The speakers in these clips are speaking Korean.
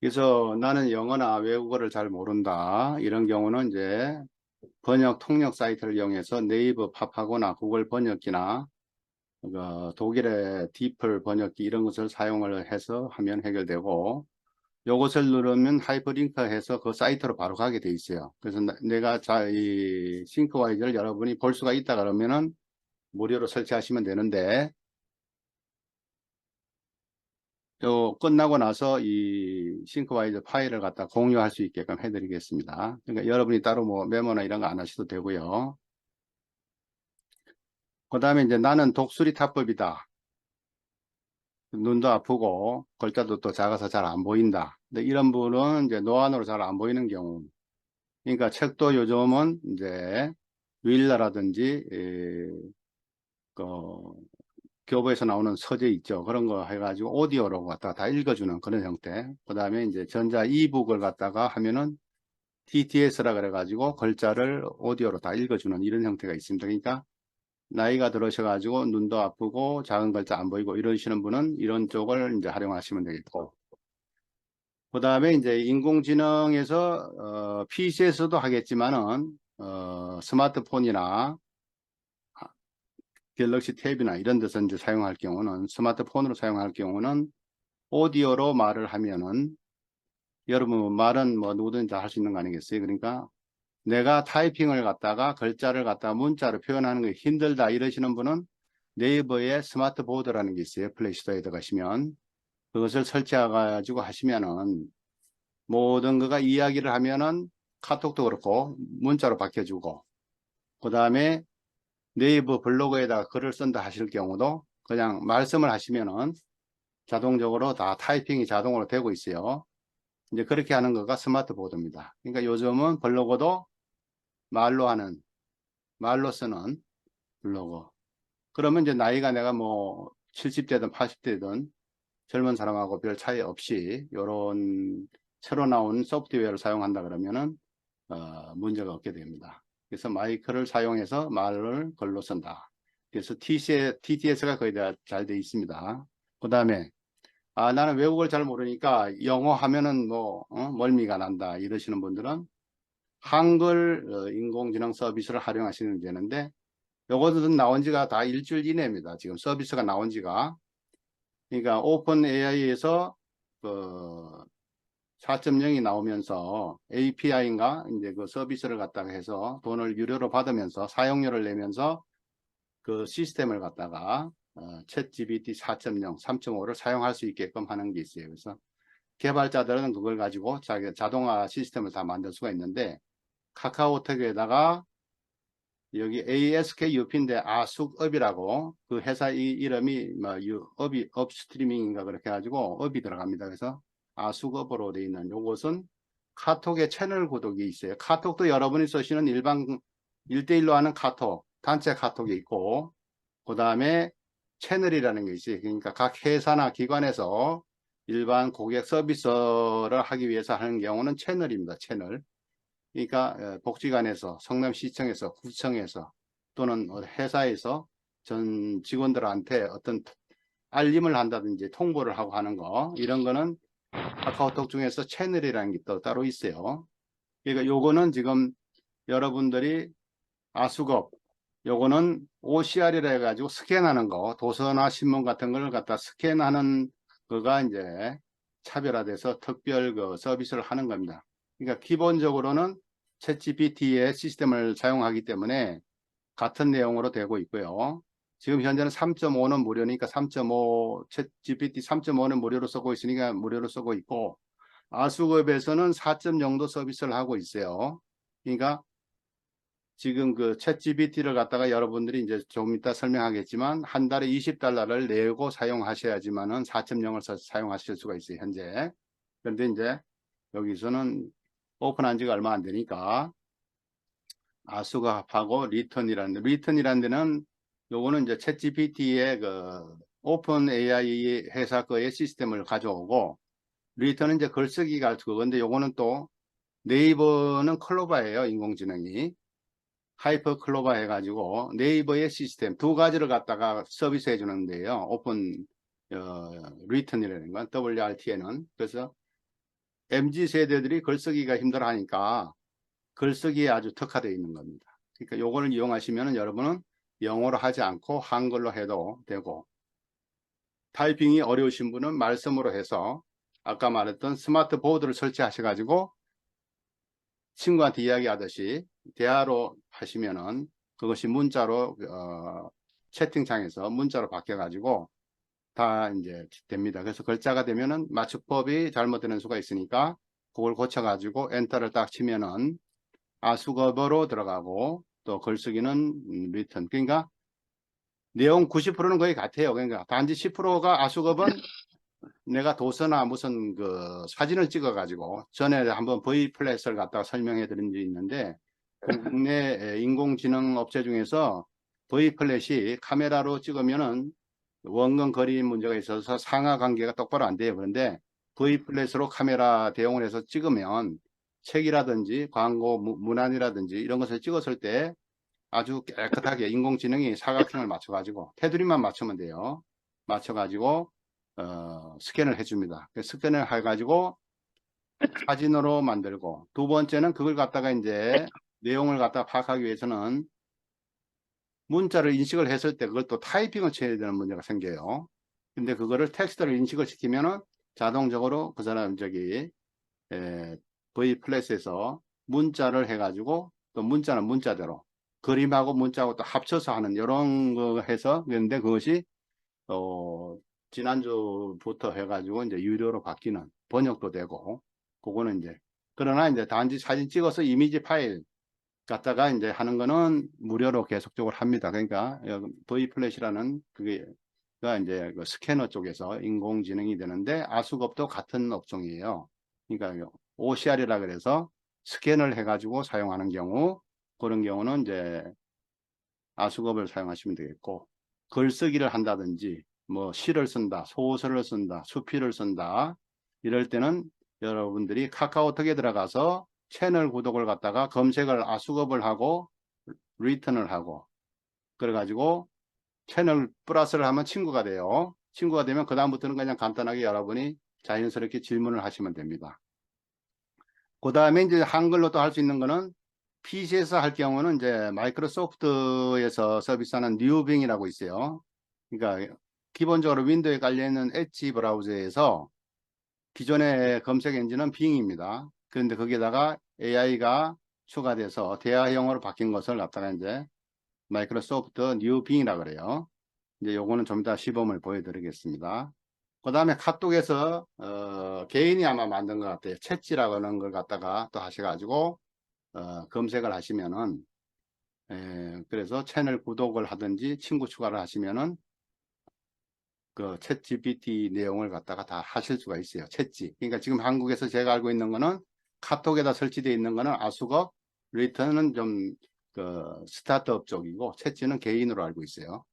그래서 나는 영어나 외국어를 잘 모른다. 이런 경우는 이제 번역 통역 사이트를 이용해서 네이버 팝하거나 구글 번역기나 독일의 디플 번역기 이런 것을 사용을 해서 하면 해결되고, 요것을 누르면 하이퍼링크 해서 그 사이트로 바로 가게 돼 있어요. 그래서 내가 이 싱크와이즈를 여러분이 볼 수가 있다 그러면은 무료로 설치하시면 되는데, 요 끝나고 나서 이 싱크와이즈 파일을 갖다 공유할 수 있게끔 해드리겠습니다. 그러니까 여러분이 따로 뭐 메모나 이런 거 안 하셔도 되고요. 그 다음에 이제 나는 독수리 타법이다. 눈도 아프고 글자도 또 작아서 잘 안 보인다. 근데 이런 분은 이제 노안으로 잘 안 보이는 경우. 그러니까 책도 요즘은 이제 윌러라든지 그 교보에서 나오는 서재 있죠. 그런 거 해가지고 오디오로 갖다가 다 읽어주는 그런 형태. 그 다음에 이제 전자 이북을 갖다가 하면은 TTS라 그래가지고 글자를 오디오로 다 읽어주는 이런 형태가 있습니다. 그러니까 나이가 들으셔가지고 눈도 아프고 작은 글자 안 보이고 이러시는 분은 이런 쪽을 이제 활용하시면 되겠고. 그 다음에 이제 인공지능에서 PC에서도 하겠지만은 스마트폰이나 갤럭시 탭이나 이런 데서 이제 사용할 경우는 스마트폰으로 사용할 경우는 오디오로 말을 하면은 여러분 말은 뭐 누구든 다 할 수 있는 거 아니겠어요? 그러니까 내가 타이핑을 갖다가 글자를 갖다가 문자로 표현하는 게 힘들다 이러시는 분은 네이버에 스마트 보드라는 게 있어요. 플레이스토어에 들어가시면 그것을 설치해 가지고 하시면은 모든 거가 이야기를 하면은 카톡도 그렇고 문자로 바뀌어주고, 그 다음에 네이버 블로그에다가 글을 쓴다 하실 경우도 그냥 말씀을 하시면은 자동적으로 다 타이핑이 자동으로 되고 있어요. 이제 그렇게 하는 거가 스마트 보드입니다. 그러니까 요즘은 블로그도 말로 하는, 말로 쓰는 블로그. 그러면 이제 나이가 내가 뭐 70대든 80대든 젊은 사람하고 별 차이 없이 이런 새로 나온 소프트웨어를 사용한다 그러면은 문제가 없게 됩니다. 그래서 마이크를 사용해서 말을 글로 쓴다. 그래서 TTS가 거의 다 잘 돼 있습니다. 그 다음에 나는 외국어를 잘 모르니까 영어 하면은 뭐 멀미가 난다 이러시는 분들은 한글 인공지능 서비스를 활용하시면 되는데, 요것은 나온 지가 다 일주일 이내입니다. 지금 서비스가 나온 지가. 그러니까 오픈 AI에서 그 4.0이 나오면서 API인가 이제 그 서비스를 갖다가 해서 돈을 유료로 받으면서 사용료를 내면서 그 시스템을 갖다가 챗 GPT 4.0, 3.5를 사용할 수 있게끔 하는 게 있어요. 그래서 개발자들은 그걸 가지고 자기 자동화 시스템을 다 만들 수가 있는데, 카카오톡에다가 여기 ASKUP인데 아숙업이라고 그 회사 이름이 뭐 업이 업스트리밍인가 그렇게 해가지고 업이 들어갑니다. 그래서 아숙업으로 되어 있는 요것은 카톡의 채널 구독이 있어요. 카톡도 여러분이 쓰시는 일반 1대1로 하는 카톡, 단체 카톡이 있고, 그 다음에 채널이라는 게 있어요. 그러니까 각 회사나 기관에서 일반 고객 서비스를 하기 위해서 하는 경우는 채널입니다. 채널. 그러니까 복지관에서, 성남시청에서, 구청에서 또는 회사에서 전 직원들한테 어떤 알림을 한다든지 통보를 하고 하는 거, 이런 거는 카카오톡 중에서 채널이라는 게 또 따로 있어요. 그러니까 요거는 지금 여러분들이 아수겁, 요거는 OCR이라 해가지고 스캔하는 거, 도서나 신문 같은 걸 갖다 스캔하는 거가 이제 차별화돼서 특별 그 서비스를 하는 겁니다. 그러니까 기본적으로는 챗GPT의 시스템을 사용하기 때문에 같은 내용으로 되고 있고요. 지금 현재는 3.5는 무료니까 3.5, 챗GPT 3.5는 무료로 쓰고 있으니까 무료로 쓰고 있고, 아수급에서는 4.0도 서비스를 하고 있어요. 그러니까 지금 그 챗GPT를 갖다가 여러분들이 이제 좀 이따 설명하겠지만 한 달에 $20를 내고 사용하셔야지만은 4.0을 사용하실 수가 있어요, 현재. 그런데 이제 여기서는 오픈한 지가 얼마 안 되니까 아수갑하고 리턴이라는 데는 요거는 이제 챗GPT의 그 오픈 AI 회사 거의 시스템을 가져오고, 리턴은 이제 글쓰기가 그건데 요거는 또 네이버는 클로바예요, 인공지능이. 하이퍼 클로바 해가지고 네이버의 시스템 두 가지를 갖다가 서비스 해주는데요. 오픈 리턴이라는 건 WRT에는. 그래서 MZ 세대들이 글쓰기가 힘들어하니까 글쓰기에 아주 특화되어 있는 겁니다. 그러니까 요거를 이용하시면 여러분은 영어로 하지 않고 한글로 해도 되고, 타이핑이 어려우신 분은 말씀으로 해서 아까 말했던 스마트 보드를 설치하셔가지고 친구한테 이야기하듯이 대화로 하시면은 그것이 문자로 채팅창에서 문자로 바뀌어가지고 다 이제 됩니다. 그래서 글자가 되면은 맞춤법이 잘못되는 수가 있으니까 그걸 고쳐가지고 엔터를 딱 치면은 아수거버로 들어가고, 또 글쓰기는 리턴. 그러니까 내용 90%는 거의 같아요. 그러니까 단지 10%가 아수겁은 내가 도서나 무슨 그 사진을 찍어 가지고, 전에 한번 V 플랫을 갖다가 설명해 드린 적이 있는데, 국내 인공지능 업체 중에서 V 플랫이 카메라로 찍으면은 원근 거리 문제가 있어서 상하 관계가 똑바로 안 돼요. 그런데 V 플랫으로 카메라 대용을 해서 찍으면 책이라든지 광고 문안이라든지 이런 것을 찍었을 때 아주 깨끗하게 인공지능이 사각형을 맞춰 가지고 테두리만 맞추면 돼요. 맞춰 가지고 스캔을 해줍니다. 스캔을 해가지고 사진으로 만들고, 두 번째는 그걸 갖다가 이제 내용을 갖다 파악하기 위해서는 문자를 인식을 했을 때 그걸 또 타이핑을 쳐야 되는 문제가 생겨요. 근데 그거를 텍스트를 인식을 시키면은 자동적으로 그 사람 V 플랫에서 문자를 해가지고, 또 문자는 문자대로 그림하고 문자하고 또 합쳐서 하는 이런 거 해서, 그런데 그것이 지난주부터 해가지고 이제 유료로 바뀌는, 번역도 되고, 그거는 이제, 그러나 이제 단지 사진 찍어서 이미지 파일 갖다가 이제 하는 거는 무료로 계속적으로 합니다. 그러니까 V 플랫이라는 그게가 이제 그 스캐너 쪽에서 인공지능이 되는데, 아수겁도 같은 업종이에요. 그러니까 OCR이라 그래서 스캔을 해가지고 사용하는 경우, 그런 경우는 이제 아수겁을 사용하시면 되겠고, 글쓰기를 한다든지 뭐 시를 쓴다, 소설을 쓴다, 수필을 쓴다, 이럴 때는 여러분들이 카카오톡에 들어가서 채널 구독을 갖다가 검색을 아수겁을 하고 리턴을 하고, 그래가지고 채널 플러스를 하면 친구가 돼요. 친구가 되면 그 다음부터는 그냥 간단하게 여러분이 자연스럽게 질문을 하시면 됩니다. 그 다음에 이제 한글로 또 할 수 있는 거는, PC에서 할 경우는 이제 마이크로소프트에서 서비스하는 뉴빙이라고 있어요. 그러니까 기본적으로 윈도우에 깔려있는 엣지 브라우저에서 기존의 검색 엔진은 빙입니다. 그런데 거기에다가 AI가 추가돼서 대화형으로 바뀐 것을 갖다가 이제 마이크로소프트 뉴빙이라고 그래요. 이제 요거는 좀 이따 시범을 보여드리겠습니다. 그 다음에 카톡에서 개인이 아마 만든 것 같아요. 챗지라고 하는 걸 갖다가 또 하셔가지고 검색을 하시면은, 그래서 채널 구독을 하든지 친구 추가를 하시면은 그 챗 GPT 내용을 갖다가 다 하실 수가 있어요. 챗지. 그러니까 지금 한국에서 제가 알고 있는 거는 카톡에다 설치되어 있는 거는 아수거, 리턴은 좀 그 스타트업 쪽이고, 챗지는 개인으로 알고 있어요.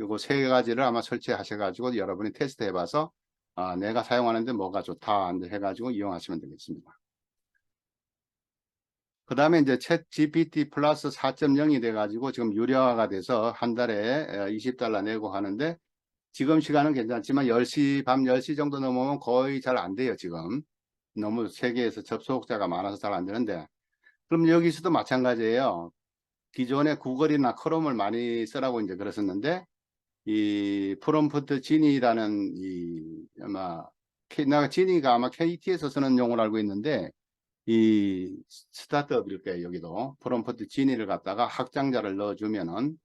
요거 세 가지를 아마 설치하셔가지고 여러분이 테스트 해봐서 내가 사용하는데 뭐가 좋다 해가지고 이용하시면 되겠습니다. 그 다음에 이제 챗 GPT 플러스 4.0이 돼가지고 지금 유료화가 돼서 한 달에 $20 내고 하는데, 지금 시간은 괜찮지만 10시, 밤 10시 정도 넘으면 거의 잘 안 돼요, 지금. 너무 세계에서 접속자가 많아서 잘 안 되는데, 그럼 여기서도 마찬가지예요. 기존에 구글이나 크롬을 많이 쓰라고 이제 그랬었는데, 이 프롬프트 지니라는 지니가 아마 KT에서 쓰는 용어를 알고 있는데, 이 스타트업일 거예요. 여기도 프롬프트 지니를 갖다가 확장자를 넣어주면은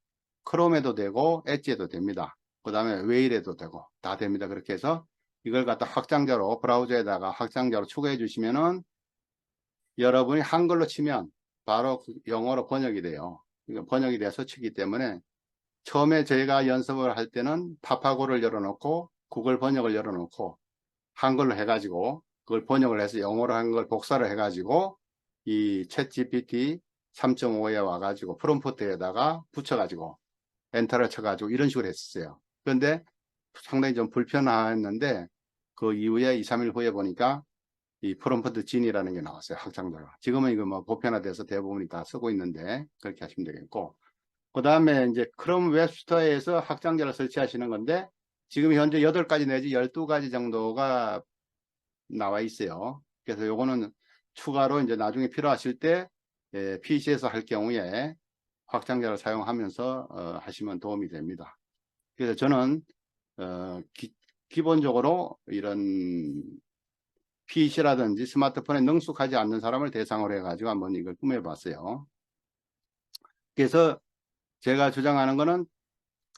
크롬에도 되고 엣지에도 됩니다. 그 다음에 웨일에도 되고 다 됩니다. 그렇게 해서 이걸 갖다 확장자로 브라우저에다가 확장자로 추가해 주시면은 여러분이 한글로 치면 바로 영어로 번역이 돼요. 번역이 돼서 치기 때문에, 처음에 저희가 연습을 할 때는 파파고를 열어놓고 구글 번역을 열어놓고 한글로 해가지고 그걸 번역을 해서 영어로 한 걸 복사를 해가지고 이 챗 GPT 3.5에 와가지고 프롬프트에다가 붙여가지고 엔터를 쳐가지고 이런 식으로 했었어요. 그런데 상당히 좀 불편했는데, 그 이후에 2, 3일 후에 보니까 이 프롬프트 진이라는 게 나왔어요. 확장자가. 지금은 이거 뭐 보편화돼서 대부분이 다 쓰고 있는데 그렇게 하시면 되겠고, 그 다음에 이제 크롬 웹스토어에서 확장자를 설치하시는 건데, 지금 현재 8가지 내지 12가지 정도가 나와 있어요. 그래서 요거는 추가로 이제 나중에 필요하실 때 PC에서 할 경우에 확장자를 사용하면서 하시면 도움이 됩니다. 그래서 저는 기본적으로 이런 PC라든지 스마트폰에 능숙하지 않는 사람을 대상으로 해가지고 한번 이걸 꾸며봤어요. 그래서 제가 주장하는 거는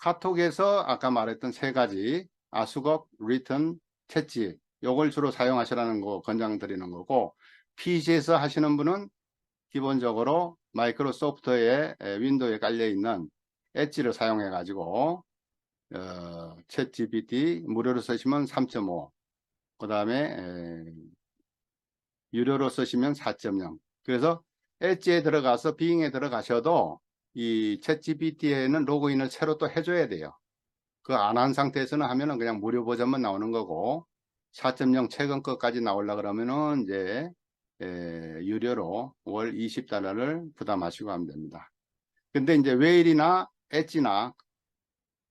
카톡에서 아까 말했던 세 가지 아수걱, 리튼, 챗지 요걸 주로 사용하시라는 거 권장드리는 거고, PC에서 하시는 분은 기본적으로 마이크로소프트의 윈도우에 깔려 있는 엣지를 사용해 가지고 챗 GPT 무료로 쓰시면 3.5, 그 다음에 유료로 쓰시면 4.0. 그래서 엣지에 들어가서 빙에 들어가셔도 이 챗 GPT에는 로그인을 새로 또 해줘야 돼요. 그 안 한 상태에서는 하면은 그냥 무료 버전만 나오는 거고, 4.0 최근 것까지 나오려 그러면은 이제 유료로 월 20달러를 부담하시고 하면 됩니다. 근데 이제 웨일이나 엣지나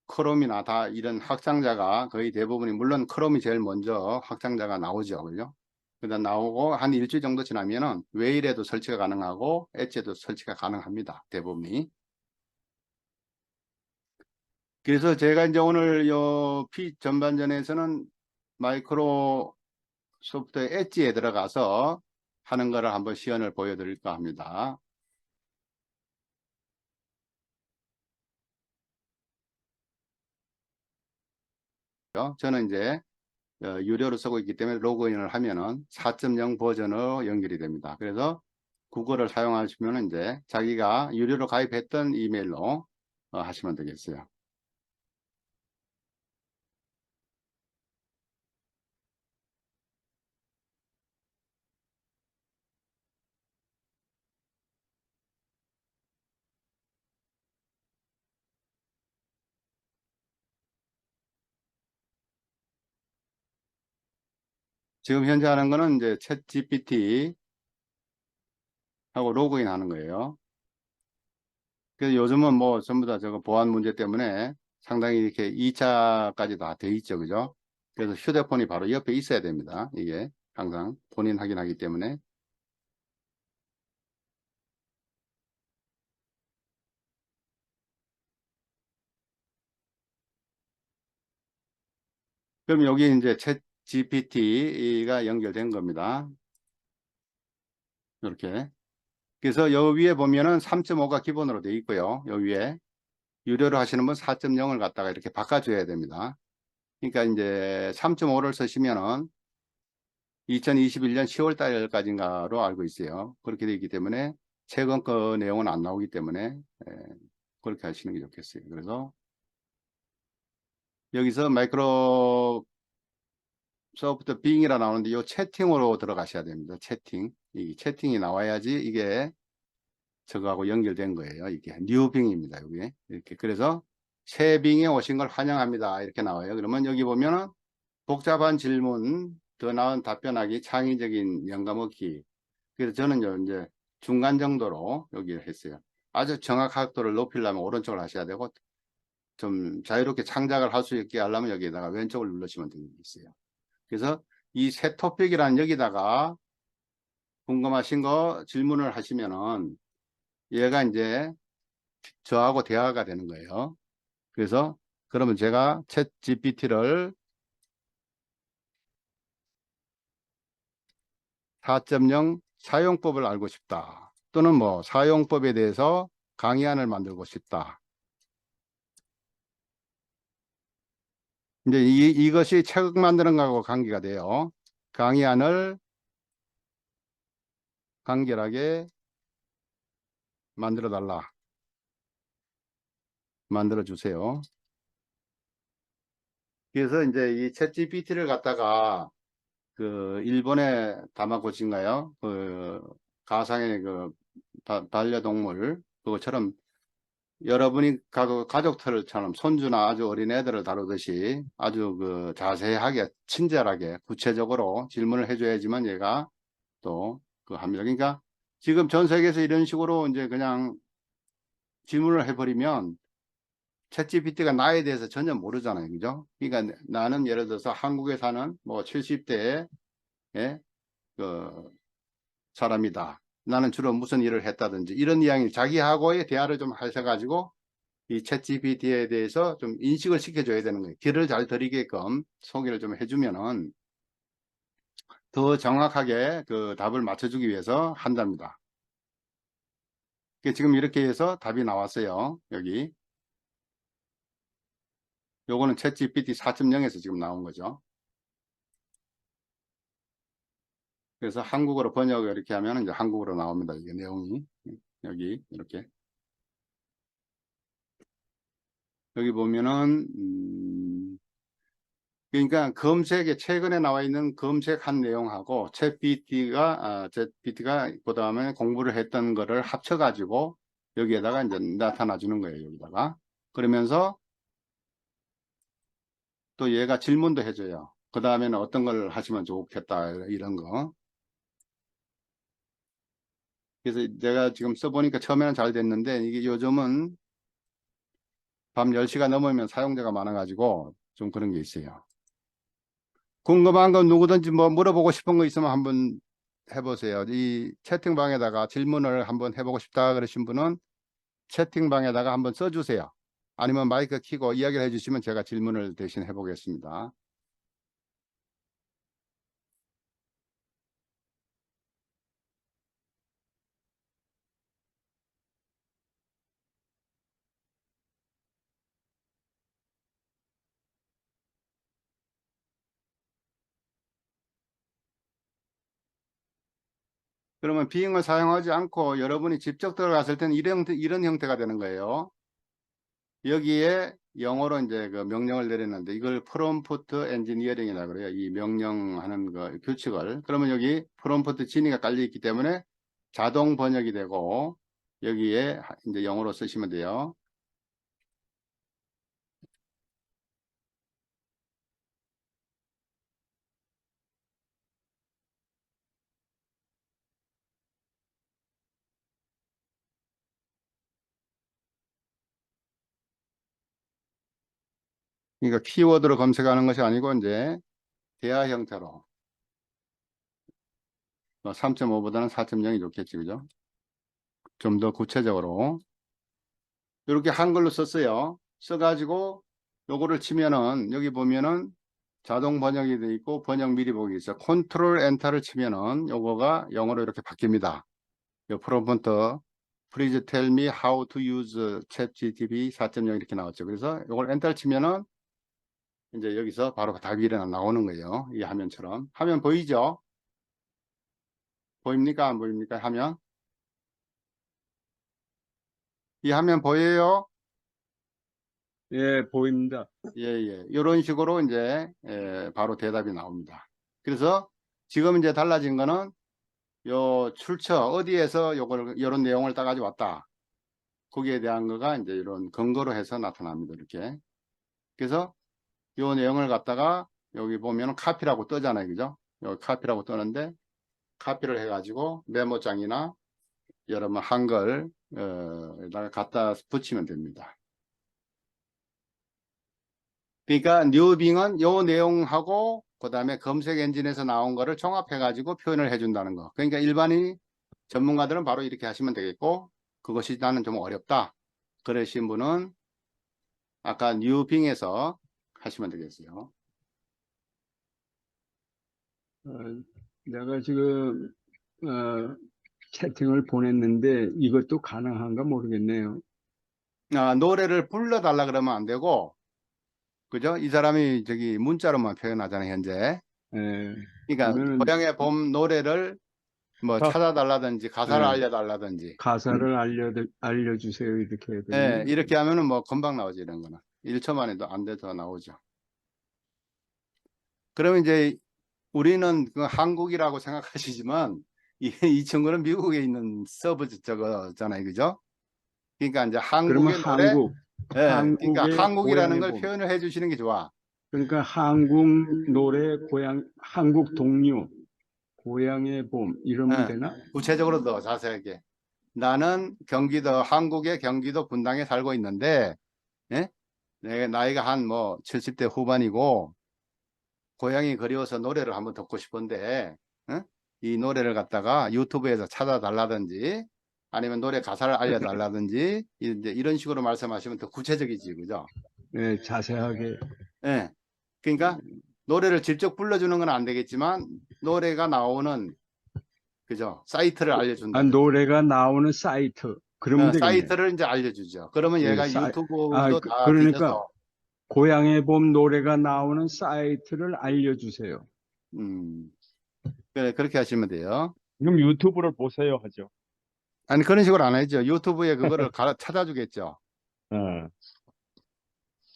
크롬이나 다 이런 확장자가 거의 대부분이, 물론 크롬이 제일 먼저 확장자가 나오죠. 그죠? 그다음 나오고 한 일주일 정도 지나면은 웨일에도 설치가 가능하고 엣지에도 설치가 가능합니다. 대부분이. 그래서 제가 이제 오늘 요 전반전에서는 마이크로소프트 엣지에 들어가서 하는 거를 한번 시연을 보여드릴까 합니다. 저는 이제 유료로 쓰고 있기 때문에 로그인을 하면은 4.0 버전으로 연결이 됩니다. 그래서 그거를 사용하시면 이제 자기가 유료로 가입했던 이메일로 하시면 되겠어요. 지금 현재 하는 거는 이제 챗 GPT 하고 로그인 하는 거예요. 그래서 요즘은 뭐 전부 다 저거 보안 문제 때문에 상당히 이렇게 2차까지 다 돼 있죠. 그죠? 그래서 휴대폰이 바로 옆에 있어야 됩니다. 이게 항상 본인 확인하기 때문에. 그럼 여기 이제 챗 GPT가 연결된 겁니다. 이렇게. 그래서 여 위에 보면은 3.5가 기본으로 돼 있고요. 여 위에 유료로 하시는 분 4.0을 갖다가 이렇게 바꿔줘야 됩니다. 그러니까 이제 3.5를 쓰시면은 2021년 10월 달까지인가로 알고 있어요. 그렇게 되어 있기 때문에 최근 거 내용은 안 나오기 때문에 그렇게 하시는 게 좋겠어요. 그래서 여기서 마이크로소프트 빙이라 나오는데 이 채팅으로 들어가셔야 됩니다. 채팅. 이 채팅이 나와야지 이게 저거하고 연결된 거예요. 이게 뉴빙입니다. 여기 이렇게. 그래서 새 빙에 오신 걸 환영합니다. 이렇게 나와요. 그러면 여기 보면은 복잡한 질문, 더 나은 답변하기, 창의적인 영감 얻기. 그래서 저는 이제 중간 정도로 여기를 했어요. 아주 정확도를 높이려면 오른쪽을 하셔야 되고, 좀 자유롭게 창작을 할 수 있게 하려면 여기에다가 왼쪽을 누르시면 되겠어요. 그래서 이 새 토픽이라는 여기다가 궁금하신 거 질문을 하시면은 얘가 이제 저하고 대화가 되는 거예요. 그래서 그러면 제가 챗 GPT를 4.0 사용법을 알고 싶다. 또는 뭐 사용법에 대해서 강의안을 만들고 싶다. 이제 이것이 책 만드는 거하고 관계가 돼요. 강의안을 간결하게 만들어 달라. 만들어 주세요. 그래서 이제 이 챗 GPT를 갖다가 그 일본의 다마고치인가요? 그 가상의 그 반려동물 그것처럼 여러분이 가족들처럼 손주나 아주 어린 애들을 다루듯이 아주 그 자세하게 친절하게 구체적으로 질문을 해줘야지만 얘가 또 그 합니다. 그러니까 지금 전 세계에서 이런 식으로 이제 그냥 질문을 해버리면 챗GPT가 나에 대해서 전혀 모르잖아요. 그죠? 그러니까 나는 예를 들어서 한국에 사는 뭐 70대의 그 사람이다. 나는 주로 무슨 일을 했다든지 이런 이야기, 자기하고의 대화를 좀 하셔가지고 이 챗GPT에 대해서 좀 인식을 시켜줘야 되는 거예요. 귀를 잘 들이게끔 소개를 좀 해주면은 더 정확하게 그 답을 맞춰주기 위해서 한답니다. 지금 이렇게 해서 답이 나왔어요. 여기. 요거는 챗GPT 4.0에서 지금 나온 거죠. 그래서 한국어로 번역을 이렇게 하면 이제 한국어로 나옵니다. 이게 내용이. 여기, 이렇게. 여기 보면은, 그러니까 검색에 최근에 나와 있는 검색한 내용하고 챗GPT가 그 다음에 공부를 했던 거를 합쳐가지고 여기에다가 이제 나타나 주는 거예요. 여기다가. 그러면서 또 얘가 질문도 해줘요. 그 다음에는 어떤 걸 하시면 좋겠다. 이런 거. 그래서 내가 지금 써보니까 처음에는 잘 됐는데 이게 요즘은 밤 10시가 넘으면 사용자가 많아가지고 좀 그런 게 있어요. 궁금한 건 누구든지 뭐 물어보고 싶은 거 있으면 한번 해보세요. 이 채팅방에다가 질문을 한번 해보고 싶다 그러신 분은 채팅방에다가 한번 써주세요. 아니면 마이크 켜고 이야기를 해주시면 제가 질문을 대신 해보겠습니다. 그러면 비잉을 사용하지 않고 여러분이 직접 들어갔을 때는 이런 형태가 되는 거예요. 여기에 영어로 이제 그 명령을 내렸는데 이걸 프롬프트 엔지니어링이라고 그래요. 이 명령하는 그 규칙을. 그러면 여기 프롬프트 진위가 깔려 있기 때문에 자동 번역이 되고 여기에 이제 영어로 쓰시면 돼요. 그러니까 키워드로 검색하는 것이 아니고 이제 대화 형태로 3.5보다는 4.0이 좋겠지, 그죠? 좀 더 구체적으로 이렇게 한글로 썼어요. 써가지고 요거를 치면은 여기 보면은 자동 번역이 돼 있고 번역 미리 보기 있어. 컨트롤 엔터를 치면은 요거가 영어로 이렇게 바뀝니다. 요 프롬프트 Please tell me how to use ChatGPT 4.0 이렇게 나왔죠. 그래서 요걸 엔터를 치면은 이제 여기서 바로 답이 나오는 거예요. 이 화면처럼. 화면 보이죠? 보입니까? 안 보입니까? 화면. 이 화면 보여요? 예, 보입니다. 예, 예. 이런 식으로 이제 바로 대답이 나옵니다. 그래서 지금 이제 달라진 거는 요 출처 어디에서 요걸 이런 내용을 따가지고 왔다. 거기에 대한 거가 이제 이런 근거로 해서 나타납니다. 이렇게. 그래서 요 내용을 갖다가 여기 보면 카피라고 뜨잖아요. 그죠? 여기 카피라고 뜨는데 카피를 해가지고 메모장이나 여러분 한글 에다가 갖다 붙이면 됩니다. 그러니까 뉴빙은 요 내용하고 그 다음에 검색 엔진에서 나온 거를 종합해 가지고 표현을 해준다는 거. 그러니까 일반인 전문가들은 바로 이렇게 하시면 되겠고 그것이 나는 좀 어렵다 그러신 분은 아까 뉴빙에서 하시면 되겠어요. 내가 지금 채팅을 보냈는데 이것도 가능한가 모르겠네요. 노래를 불러달라 그러면 안 되고 그죠? 이 사람이 저기 문자로만 표현하잖아요 현재. 예, 그러니까 그러면은 고향의 봄 노래를 뭐 가, 찾아달라든지 가사를 예, 알려달라든지 가사를 알려주세요 이렇게 해야 예, 되겠네요. 이렇게 하면은 뭐 금방 나오지 이런 거는 1초 만에도 안 돼서 나오죠. 그러면 이제 우리는 그 한국이라고 생각하시지만 이 친구는 미국에 있는 서버 저거잖아요, 그죠? 그러니까 이제 그러면 한국의 노래, 예, 그러니까 한국의 한국이라는 고향의 걸 봄. 표현을 해주시는 게 좋아. 그러니까 한국 노래 고향, 한국 동요, 고향의 봄 이러면 예, 되나? 구체적으로 더 자세하게. 나는 경기도 한국의 경기도 분당에 살고 있는데, 예? 내 나이가 한 뭐 70대 후반이고 고향이 그리워서 노래를 한번 듣고 싶은데, 예? 이 노래를 갖다가 유튜브에서 찾아달라든지 아니면 노래 가사를 알려달라든지 이제 이런 식으로 말씀하시면 더 구체적이지, 그죠? 네, 자세하게. 예. 그러니까 노래를 직접 불러주는 건 안 되겠지만 노래가 나오는 그죠? 사이트를 아, 알려준다든지 노래가 나오는 사이트. 그러면 되겠네요. 사이트를 이제 알려주죠. 그러면 예, 얘가 유튜브도 다 그러니까 뒤져서 고향의 봄 노래가 나오는 사이트를 알려주세요. 음, 그래, 그렇게 하시면 돼요. 그럼 유튜브를 보세요 하죠. 아니 그런 식으로 안 하죠. 유튜브에 그거를 찾아주겠죠. 어.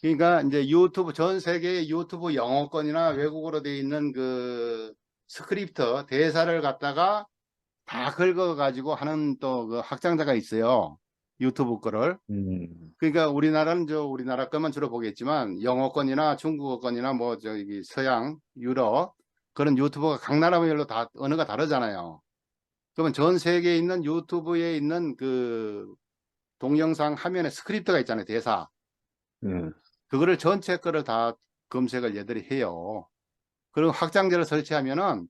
그러니까 이제 유튜브 전 세계의 유튜브 영어권이나 외국어로 돼 있는 그 스크립트 대사를 갖다가 다 긁어 가지고 하는 또 그 확장자가 있어요. 유튜브 거를. 그러니까 우리나라는 우리나라 것만 주로 보겠지만 영어권이나 중국어권이나 뭐 저기 서양, 유럽 그런 유튜버가 각 나라별로 다 언어가 다르잖아요. 그러면 전 세계에 있는 유튜브에 있는 그 동영상 화면에 스크립트가 있잖아요. 대사. 예. 그거를 전체 거를 다 검색을 얘들이 해요. 그리고 확장자를 설치하면은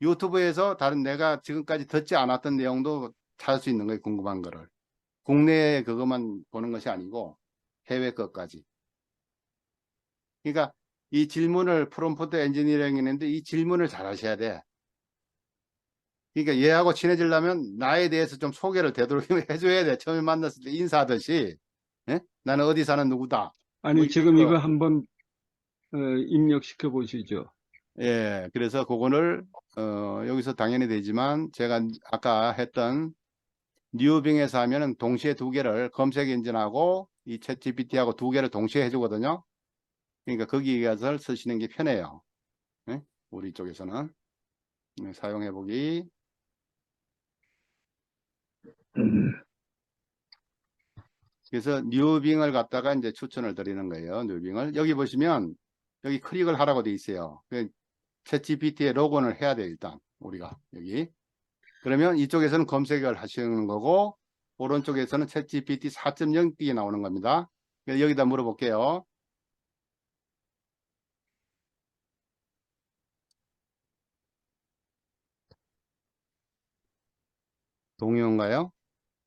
유튜브에서 다른 내가 지금까지 듣지 않았던 내용도 찾을 수 있는 거예요. 궁금한 거를. 국내에 그것만 보는 것이 아니고 해외 것까지. 그러니까 이 질문을 프롬프트 엔지니어링 했는데 이 질문을 잘 하셔야 돼. 그러니까 얘하고 친해지려면 나에 대해서 좀 소개를 되도록이면 해줘야 돼. 처음에 만났을 때 인사하듯이. 예? 나는 어디 사는 누구다. 뭐 아니, 이런 지금 식으로. 이거 한번 입력시켜 보시죠. 예, 그래서 그거를 여기서 당연히 되지만 제가 아까 했던 뉴빙에서 하면은 동시에 두 개를 검색 엔진하고 이 챗 GPT하고 두 개를 동시에 해주거든요. 그러니까 거기에서 쓰시는 게 편해요. 예? 우리 쪽에서는 사용해 보기. 그래서 뉴빙을 갖다가 이제 추천을 드리는 거예요. 뉴빙을 여기 보시면 여기 클릭을 하라고 돼 있어요. 챗 GPT에 로그인을 해야 돼요. 일단 우리가 여기. 그러면 이쪽에서는 검색을 하시는 거고 오른쪽에서는 챗 GPT 4.0 띄게 나오는 겁니다. 여기다 물어볼게요. 동요인가요?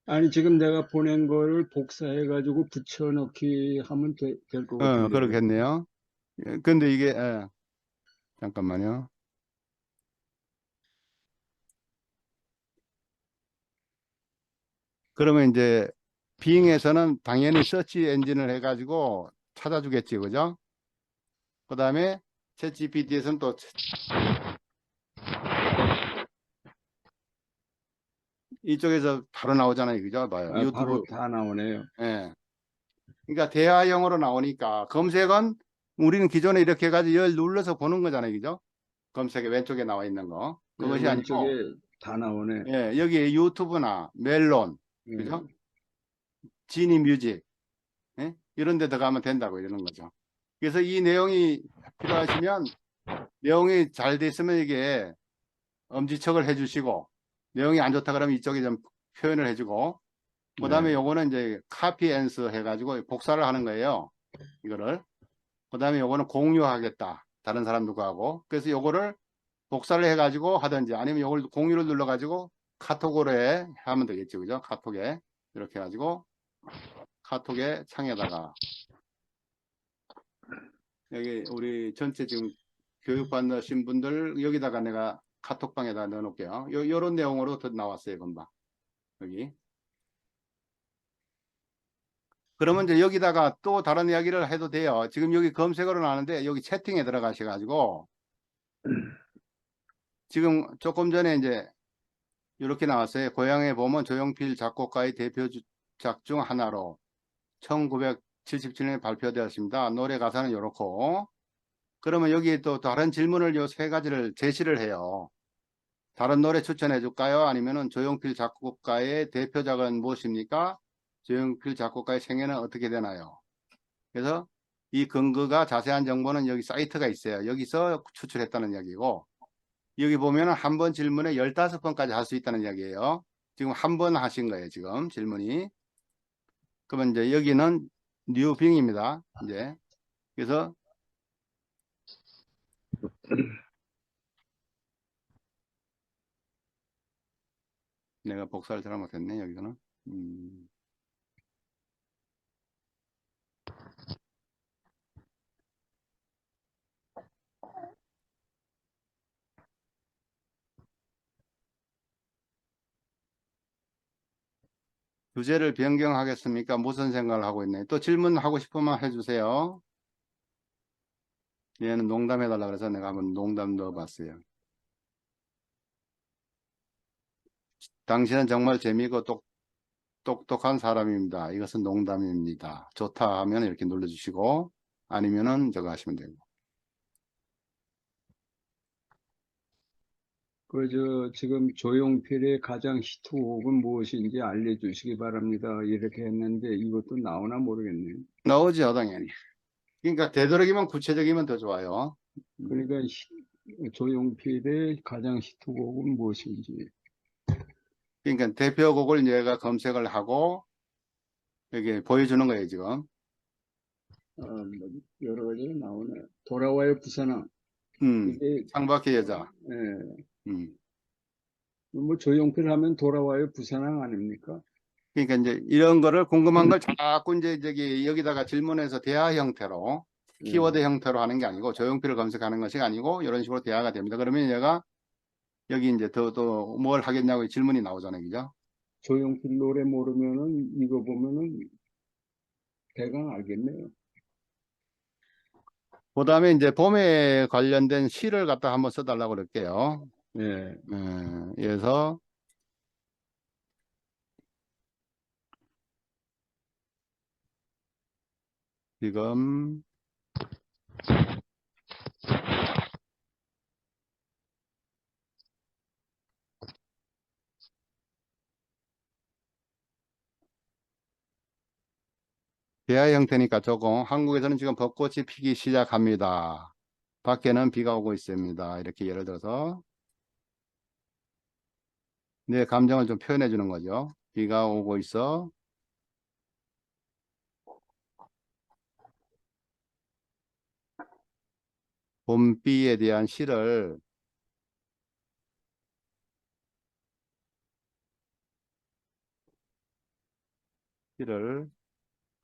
아니, 지금 내가 보낸 거를 복사해가지고 붙여넣기 하면 될 것 같은데. 그렇겠네요. 근데 이게 잠깐만요. 그러면 이제 빙에서는 당연히 서치 엔진을 해가지고 찾아주겠지, 그죠? 그 다음에 챗 GPT에서는 또 이쪽에서 바로 나오잖아요, 그죠? 봐요. 아, 유튜브. 바로 다 나오네요. 예. 그러니까 대화형으로 나오니까 검색은 우리는 기존에 이렇게 해가지고 열 눌러서 보는 거잖아요, 그죠? 검색에 왼쪽에 나와 있는 거. 네, 그것이 아니고, 왼쪽에 다 나오네. 예, 여기 유튜브나 멜론, 예. 그죠? 지니 뮤직, 예? 이런 데 들어가면 된다고 이러는 거죠. 그래서 이 내용이 필요하시면 내용이 잘 돼 있으면 이게 엄지척을 해주시고 내용이 안 좋다 그러면 이쪽에 좀 표현을 해주고 그 다음에 네. 요거는 이제 카피 앤서 해가지고 복사를 하는 거예요. 이거를. 그 다음에 요거는 공유하겠다. 다른 사람들과 하고. 그래서 요거를 복사를 해가지고 하든지 아니면 요걸 공유를 눌러가지고 카톡으로 하면 되겠죠. 그죠? 카톡에. 이렇게 해가지고 카톡에 창에다가 여기 우리 전체 지금 교육받으신 분들 여기다가 내가 카톡방에다 넣어놓을게요. 요런 내용으로 더 나왔어요. 금방. 여기. 그러면 이제 여기다가 또 다른 이야기를 해도 돼요. 지금 여기 검색어로 나왔는데 여기 채팅에 들어가셔가지고 지금 조금 전에 이제 이렇게 나왔어요. 고향에 보면 조용필 작곡가의 대표작 중 하나로 1977년에 발표되었습니다. 노래 가사는 이렇고 그러면 여기에 또 다른 질문을 요 세 가지를 제시를 해요. 다른 노래 추천해 줄까요? 아니면은 조용필 작곡가의 대표작은 무엇입니까? 조용필 작곡가의 생애는 어떻게 되나요? 그래서 이 근거가 자세한 정보는 여기 사이트가 있어요. 여기서 추출했다는 이야기고 여기 보면은 한 번 질문에 15번까지 할 수 있다는 이야기예요. 지금 한 번 하신 거예요. 지금 질문이. 그러면 이제 여기는 뉴빙입니다. 이제 그래서 내가 복사를 잘못했네, 여기서는. 음. 주제를 변경하겠습니까? 무슨 생각을 하고 있나요? 또 질문하고 싶으면 해주세요. 얘는 농담해달라 그래서 내가 한번 농담 넣어봤어요. 당신은 정말 재미있고 똑똑한 사람입니다. 이것은 농담입니다. 좋다 하면 이렇게 눌러주시고, 아니면은 저거 하시면 되고. 지금 조용필의 가장 히트곡은 무엇인지 알려주시기 바랍니다. 이렇게 했는데 이것도 나오나 모르겠네요. 나오죠, 당연히. 그러니까 되도록이면 구체적이면 더 좋아요. 그러니까 조용필의 가장 히트곡은 무엇인지. 그러니까 대표곡을 얘가 검색을 하고 여기 보여주는 거예요, 지금. 뭐 여러 가지가 나오네. 돌아와요 부산아. 이게 창밖의 여자. 예, 음. 뭐 조용필 하면 돌아와요 부산항 아닙니까? 그러니까 이제 이런 거를 궁금한 걸 자꾸 이제 저기 여기다가 질문해서 대화 형태로 키워드 형태로 하는 게 아니고 조용필을 검색하는 것이 아니고 이런 식으로 대화가 됩니다. 그러면 얘가 여기 이제 또 뭘 하겠냐고 질문이 나오잖아요, 그죠? 조용필 노래 모르면은 이거 보면은 대강 알겠네요. 그 다음에 이제 봄에 관련된 시를 갖다 한번 써달라고 그럴게요. 예. 그래서 지금 대화 형태니까 조금 한국에서는 지금 벚꽃이 피기 시작합니다. 밖에는 비가 오고 있습니다. 이렇게 예를 들어서 내 감정을 좀 표현해 주는 거죠. 비가 오고 있어. 봄비에 대한 시를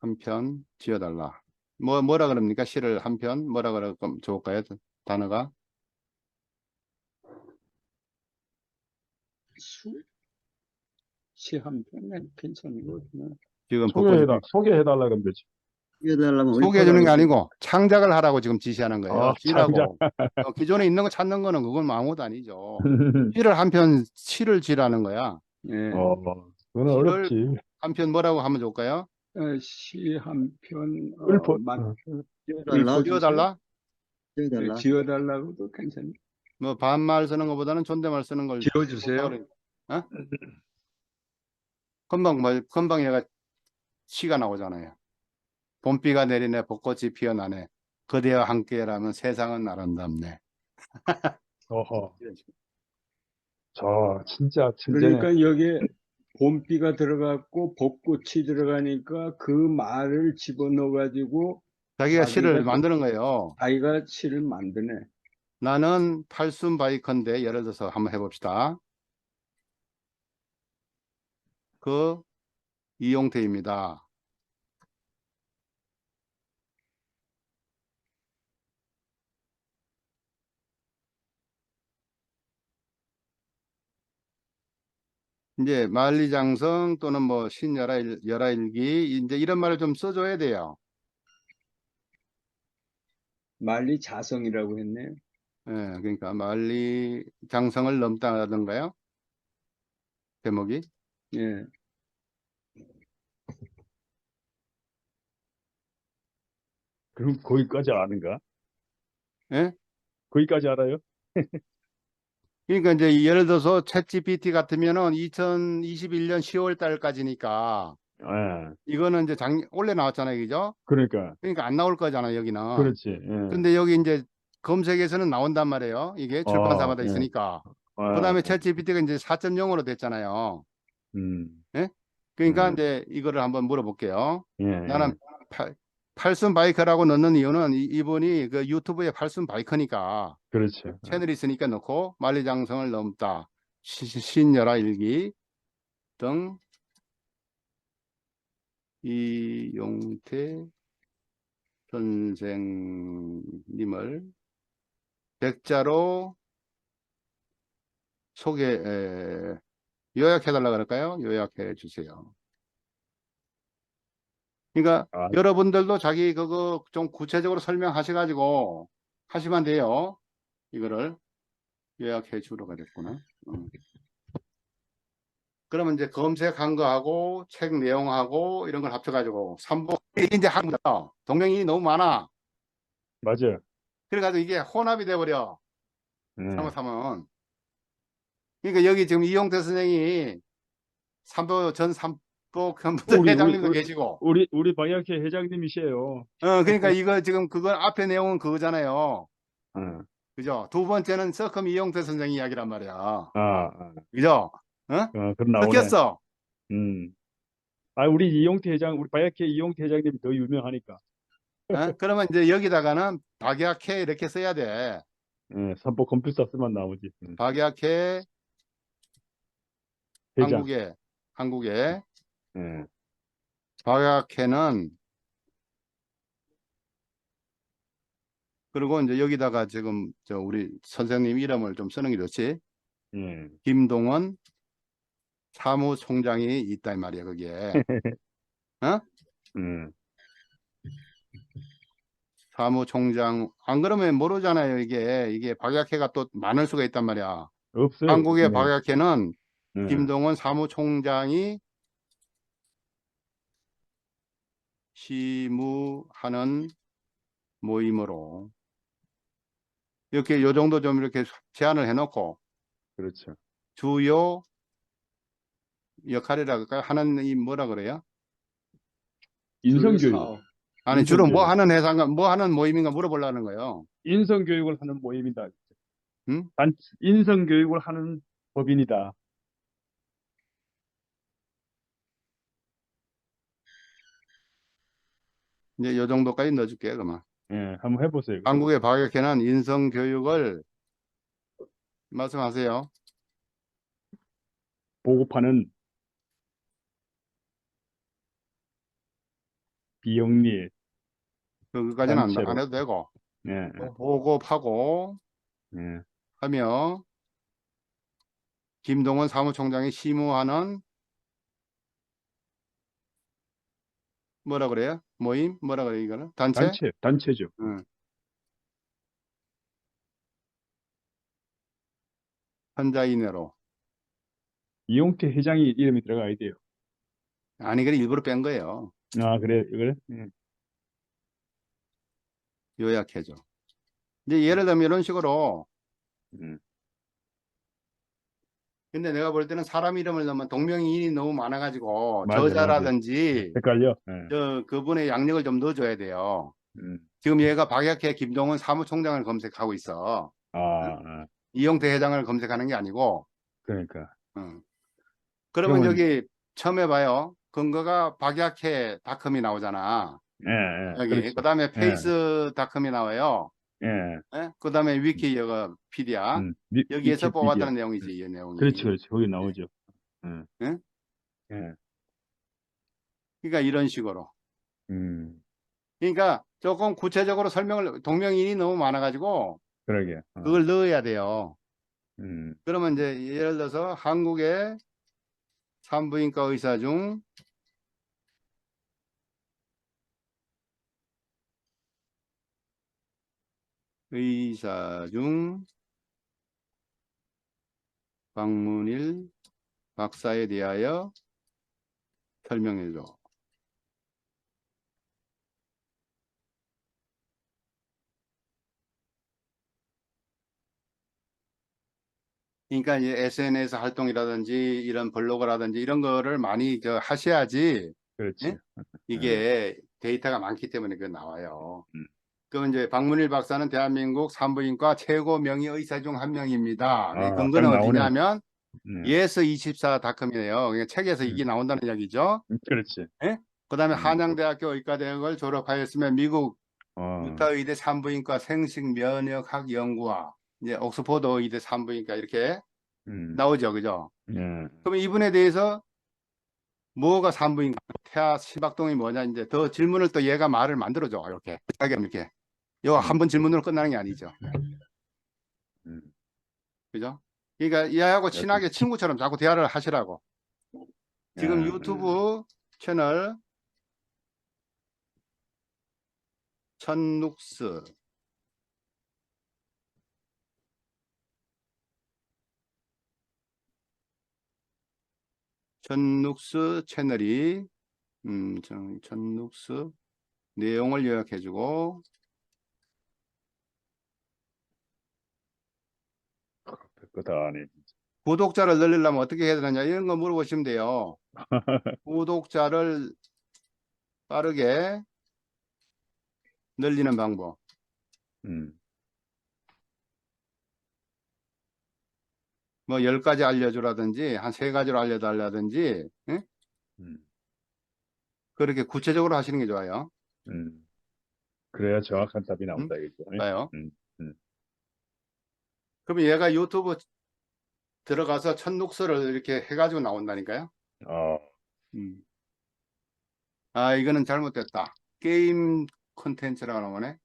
한 편 지어달라. 뭐라 그럽니까? 시를 한 편? 뭐라 그러면 좋을까요? 단어가? 시 한 편에 괜찮은 것 같네. 지금 벚꽃이 소개해달라 그런 거지. 이어달라면 소개해 주는 게 아니고 창작을 하라고 지금 지시하는 거예요. 아, 지라고. 기존에 있는 거 찾는 거는 그건 아무것도 아니죠. 시를 한 편 시를 지라는 거야. 예. 그건 어렵지. 한 편 뭐라고 하면 좋을까요? 시 한 편 지어달라? 지어달라고도 괜찮네. 뭐 반말 쓰는 것보다는 존댓말 쓰는 걸 지어주세요. 어? 금방 얘가 시가 나오잖아요. 봄비가 내리네 벚꽃이 피어나네 그대와 함께라면 세상은 아름답네. 어허. 진짜 그러니까 여기에 봄비가 들어갔고 벚꽃이 들어가니까 그 말을 집어넣어 가지고 자기가 시를 만드는 거예요. 자기가 시를 만드네. 나는 팔순 바이커인데 예를 들어서 한번 해봅시다. 그 이용태입니다. 이제 만리장성 또는 뭐 신열하일기 이제 이런 말을 좀 써줘야 돼요. 만리자성이라고 했네요. 예, 그러니까 만리장성을 넘다던가요? 제목이? 예. 그럼 거기까지 아는가? 예? 거기까지 알아요? 그러니까 이제 예를 들어서 챗GPT 같으면은 2021년 10월 달까지니까 예. 이거는 이제 원래 나왔잖아요, 그죠? 그러니까 안 나올 거잖아요, 여기는. 그렇지. 예. 근데 여기 이제 검색에서는 나온단 말이에요. 이게 출판사마다 예. 있으니까. 그 다음에 챗GPT가 이제 4.0으로 됐잖아요. 예? 그러니까 이제 이거를 한번 물어볼게요. 예. 나는 팔순 바이커라고 넣는 이유는 이분이 그 유튜브에 팔순 바이커니까 그렇죠. 채널이 있으니까 넣고 만리장성을 넘다 신열하 일기 등 이용태 선생님을 백자로 요약해달라 그럴까요? 요약해 주세요. 그러니까 아, 여러분들도 자기 그거 좀 구체적으로 설명하셔가지고 하시면 돼요. 이거를 요약해 주러가 됐구나. 그러면 이제 검색한 거하고 책 내용하고 이런 걸 합쳐가지고 3부 이제 한 거다. 동명이인이 너무 많아. 맞아요. 그래가지고 이게 혼합이 돼버려. 네. 잘못하면. 그러니까 여기 지금 이용태 선생이 전 3부 컴퓨터 회장님도 계시고. 우리 방역회 회장님이시에요. 그러니까 이거 지금 그건 앞에 내용은 그거잖아요. 어. 그죠? 두 번째는 서컴 이용태 선생 이야기란 말이야. 그죠? 그럼 나오네. 섞였어. 우리 우리 방역회 이용태 회장님이 더 유명하니까. 그러면 이제 여기다가는 박약해 이렇게 써야 돼. 삼보 컴퓨터 쓰면 나오지. 박약해 회장. 한국에 예. 박약해는 그리고 이제 여기다가 지금 우리 선생님 이름을 좀 쓰는 게 좋지. 예. 김동원 사무총장이 있다 이 말이야 거기에. 사무총장 안 그러면 모르잖아요. 이게 박약해가 또 많을 수가 있단 말이야. 없어요. 한국의 네. 박약해는 네. 김동원 사무총장이 시무하는 모임으로 이렇게 요 정도 좀 이렇게 제안을 해놓고 그렇죠. 주요 역할이라 할까요? 하는 이 뭐라 그래요? 인성교육. 아니 주로 뭐 인성교육. 하는 회사인가 뭐 하는 모임인가 물어보려는 거예요. 인성교육을 하는 모임이다. 응? 인성교육을 하는 법인이다. 이제 요 정도까지 넣어줄게요. 그러면 예, 한번 해보세요. 한국의 박약회는 인성교육을 말씀하세요. 보급하는 비영리 그거까지는 단체로. 안 해도 되고 예, 보급하고 예. 하며 김동원 사무총장이 시무하는 뭐라 그래요? 모임? 뭐라 그래요 이거는? 단체? 단체죠. 응. 현자 이내로. 이용태 회장이 이름이 들어가야 돼요. 아니 그래 일부러 뺀 거예요. 그래? 예. 요약해줘. 이제 예를 들면 이런 식으로. 근데 내가 볼 때는 사람 이름을 넣으면 동명이인이 너무 많아가지고 맞아요. 저자라든지 헷갈려. 예. 그분의 양력을 좀 넣어줘야 돼요. 음. 지금 얘가 박약해 김동원 사무총장을 검색하고 있어. 이용태 회장을 검색하는 게 아니고. 그러니까. 그러면 그러면- 여기 처음 해봐요. 근거가 박약해닷컴이 나오잖아. 예, 여기 그렇죠. 그다음에 페이스닷컴이 나와요. 예. 그다음에 위키피디아 여기에서 위키피디아. 뽑았다는 내용이지 이 내용이. 그렇지. 거기 나오죠. 응? 예. 그러니까 이런 식으로. 음. 그러니까 조금 구체적으로 설명을 동명이인이 너무 많아가지고 그러게. 그걸 넣어야 돼요. 음. 그러면 이제 예를 들어서 한국의 산부인과 의사 중 박문일 박사에 대하여 설명해줘. 그러니까 이제 SNS 활동이라든지 이런 블로그라든지 이런 거를 많이 하셔야지. 그렇지. 예? 이게 데이터가 많기 때문에 그 나와요. 음. 그럼 이제 박문일 박사는 대한민국 산부인과 최고 명의 의사 중 한 명입니다. 아, 근거는 딱 나오네. 어디냐면 네. yes24.com이네요. 그러니까 책에서 이게 나온다는 이야기죠. 그렇지. 그다음에 음. 한양대학교 의과대학을 졸업하였으며 미국 어. 유타 의대 산부인과 생식면역학 연구와 이제 옥스퍼드 의대 산부인과 이렇게 나오죠, 그죠? 예. 그럼 이분에 대해서 뭐가 산부인과, 태아 시박동이 뭐냐, 이제 더 질문을 또 얘가 말을 만들어줘. 이렇게. 이렇게. 이거 한 번 질문으로 끝나는 게 아니죠. 음. 그죠? 그러니까 얘하고 여튼 친하게 친구처럼 자꾸 대화를 하시라고. 지금 야, 유튜브 채널 천눅스 채널이 천눅스 내용을 요약해주고 별거 다 하네. 구독자를 늘리려면 어떻게 해야 되느냐 이런 거 물어보시면 돼요. 구독자를 빠르게 늘리는 방법. 음. 뭐 10가지 알려주라든지 한 3가지로 알려달라든지 예? 음. 그렇게 구체적으로 하시는 게 좋아요. 음. 그래야 정확한 답이 응? 나온다 이거죠. 네? 봐요. 음. 음. 그러면 얘가 유튜브 들어가서 천독서를 이렇게 해가지고 나온다니까요. 어. 음. 아 이거는 잘못됐다. 게임 콘텐츠라고 나오네.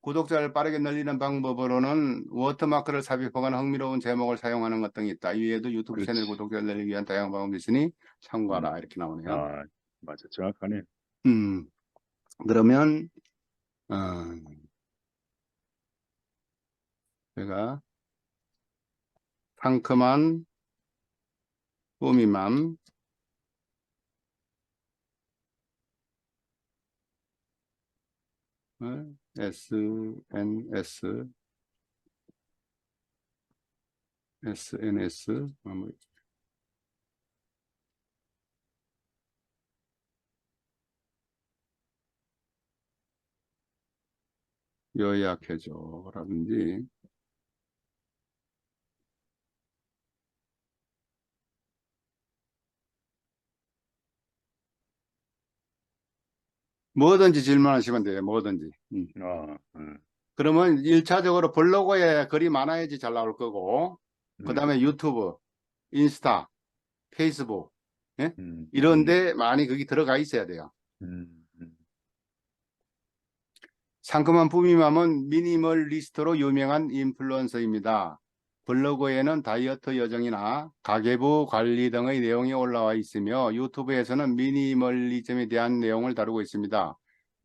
구독자를 빠르게 늘리는 방법으로는 워터마크를 삽입하거나 흥미로운 제목을 사용하는 것 등이 있다. 이외에도 유튜브 채널 그렇지. 구독자를 늘리기 위한 다양한 방법이 있으니 음. 참고하라. 이렇게 나오네요. 아, 맞아. 정확하네. 음, 그러면, 제가 상큼한 꾸미맘, SNS, SNS, 요약해줘. 라든지, 뭐든지 질문하시면 돼요. 뭐든지. 어. 그러면 1차적으로 블로그에 글이 많아야지 잘 나올 거고, 그 음. 다음에 유튜브, 인스타, 페이스북, 예? 음. 이런데 많이 거기 들어가 있어야 돼요. 음. 음. 상큼한 부미맘은 미니멀리스트로 유명한 인플루언서입니다. 블로그에는 다이어트 여정이나 가계부 관리 등의 내용이 올라와 있으며 유튜브에서는 미니멀리즘에 대한 내용을 다루고 있습니다.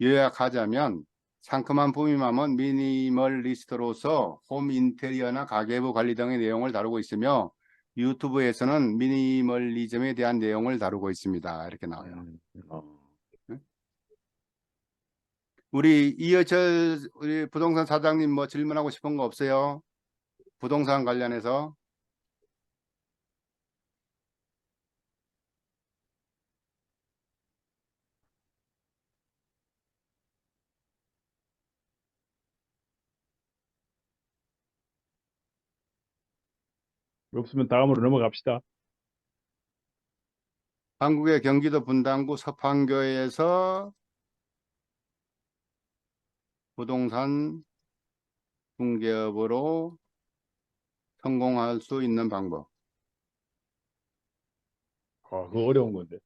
요약하자면 상큼한 부미맘은 미니멀리스트로서 홈 인테리어나 가계부 관리 등의 내용을 다루고 있으며 유튜브에서는 미니멀리즘에 대한 내용을 다루고 있습니다. 이렇게 나와요. 어. 우리 이어철 우리 부동산 사장님 뭐 질문하고 싶은 거 없어요? 부동산 관련해서. 없으면 다음으로 넘어갑시다. 한국의 경기도 분당구 서판교에서 부동산 중개업으로 성공할 수 있는 방법. 그거 어려운 건데.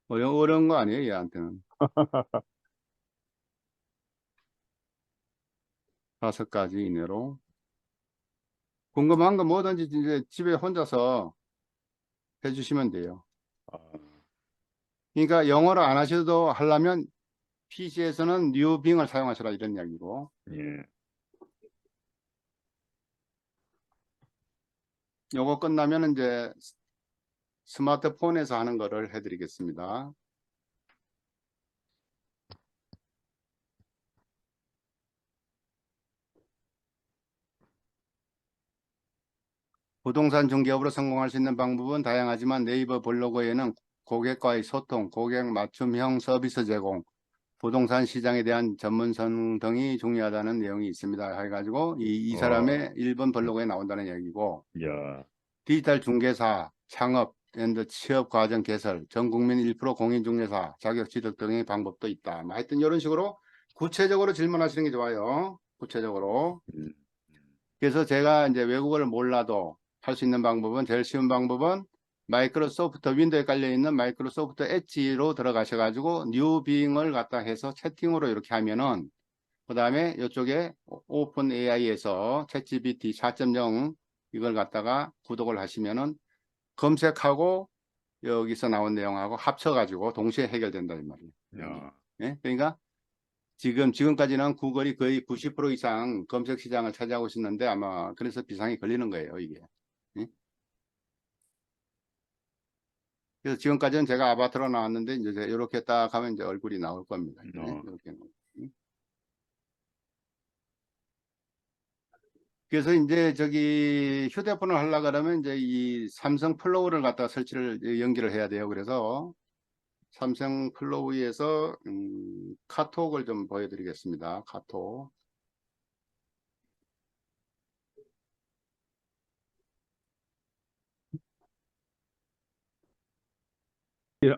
어려운 거 아니에요, 얘한테는. 5가지 이내로. 궁금한 거 뭐든지 이제 집에 혼자서 해주시면 돼요. 아. 그러니까 영어를 안 하셔도 하려면 PC에서는 뉴빙을 사용하시라 이런 이야기고. 예. 요거 끝나면 이제 스마트폰에서 하는 거를 해드리겠습니다. 부동산 중개업으로 성공할 수 있는 방법은 다양하지만 네이버 블로그에는 고객과의 소통, 고객 맞춤형 서비스 제공, 부동산 시장에 대한 전문성 등이 중요하다는 내용이 있습니다. 해가지고 이 어. 사람의 1번 블로그에 나온다는 얘기고, 야. 디지털 중개사, 창업 앤드 취업 과정 개설, 전 국민 1% 공인중개사 자격 취득 등의 방법도 있다. 뭐 하여튼 이런 식으로 구체적으로 질문하시는 게 좋아요. 구체적으로. 음. 그래서 제가 이제 외국어를 몰라도 할 수 있는 방법은 제일 쉬운 방법은 마이크로소프트 윈도우에 깔려 있는 마이크로소프트 엣지로 들어가셔가지고 뉴 빙을 갖다 해서 채팅으로 이렇게 하면은 그 다음에 이쪽에 오픈 AI에서 챗GPT 4.0 이걸 갖다가 구독을 하시면은 검색하고 여기서 나온 내용하고 합쳐가지고 동시에 해결된다 이 말이에요. 야, 예? 그러니까 지금까지는 구글이 거의 90% 이상 검색 시장을 차지하고 있었는데 아마 그래서 비상이 걸리는 거예요, 이게. 예? 그래서 지금까지는 제가 아바타로 나왔는데 이제 이렇게 딱 하면 이제 얼굴이 나올 겁니다. 예? 이렇게. 그래서 이제 저기 휴대폰을 하려고 그러면 이제 이 삼성 플로우를 갖다가 설치를 연결을 해야 돼요. 그래서 삼성 플로우에서 카톡을 좀 보여드리겠습니다. 카톡.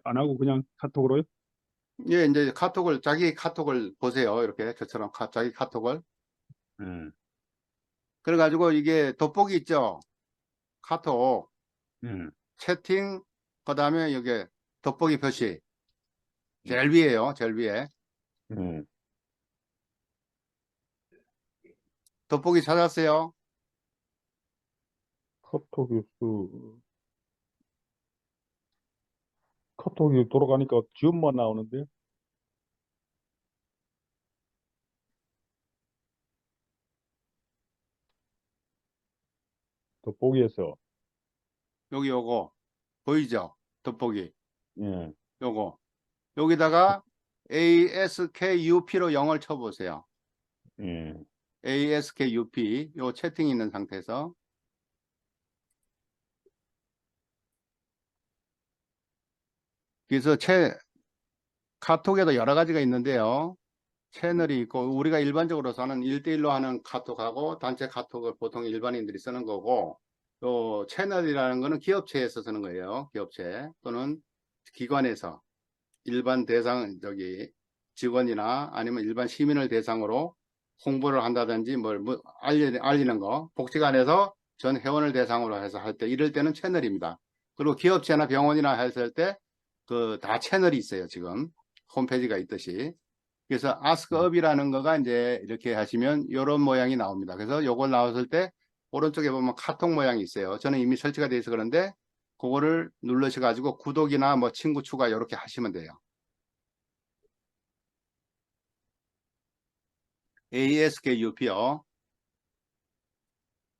안 하고 그냥 카톡으로요? 예, 이제 자기 카톡을 보세요. 이렇게 저처럼 자기 카톡을. 예, 그래가지고 이게 돋보기 있죠? 카톡, 예, 채팅, 그 다음에 여기 돋보기 표시. 제일 위에요, 제일 위에. 예. 돋보기 찾았어요? 카톡이 돌아가니까 지원만 나오는데. 돋보기에서. 여기 요거. 보이죠? 돋보기. 예, 요거. 여기다가 ASKUP로 영어를 쳐보세요. 예. ASKUP. 요 채팅이 있는 상태에서. 그래서 카톡에도 여러 가지가 있는데요. 채널이 있고 우리가 일반적으로 서는 1대1로 하는 카톡하고 단체 카톡을 보통 일반인들이 쓰는 거고 또 채널이라는 거는 기업체에서 쓰는 거예요. 기업체 또는 기관에서 일반 직원이나 아니면 일반 시민을 대상으로 홍보를 한다든지 뭐 알리는 거 복지관에서 전 회원을 대상으로 해서 할 때 이럴 때는 채널입니다. 그리고 기업체나 병원이나 했을 때 그 다 채널이 있어요. 지금 홈페이지가 있듯이. 그래서 아스크업이라는 거가 이제 이렇게 하시면 이런 모양이 나옵니다. 그래서 요걸 나왔을 때 오른쪽에 보면 카톡 모양이 있어요. 저는 이미 설치가 돼 있어 그런데 그거를 누르셔 가지고 구독이나 뭐 친구 추가 이렇게 하시면 돼요. ASKUP요.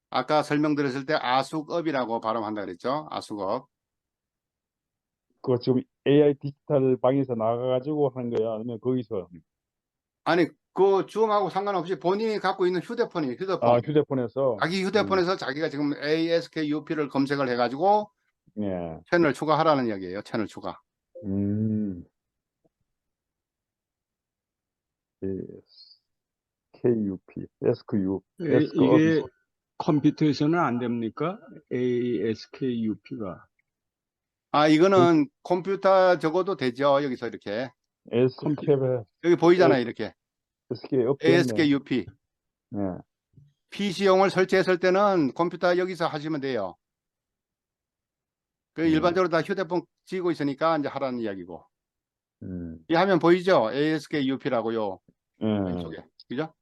아까 설명드렸을 때 아숙업이라고 발음한다 그랬죠. 아숙업. 그거 지금 AI 디지털 방에서 나가가지고 하는 거야? 아니면 거기서? 아니 그 줌하고 상관없이 본인이 갖고 있는 휴대폰이에요. 아, 휴대폰. 휴대폰에서? 자기 휴대폰에서 자기가 지금 ASKUP를 검색을 해가지고 예. 채널 추가하라는 이야기예요. 채널 추가. 음. KUP, SQ, 이게 컴퓨터에서는 안 됩니까? ASKUP가. 아, 이거는 컴퓨터 적어도 되죠. 여기서 이렇게. SK, 여기 보이잖아요. 이렇게. SK 없겠네. ASKUP. 예. PC용을 설치했을 때는 컴퓨터 여기서 하시면 돼요. 그 일반적으로 다 휴대폰 쥐고 있으니까 이제 하라는 이야기고. 이 화면 보이죠? ASKUP라고요. 왼쪽에. 그죠?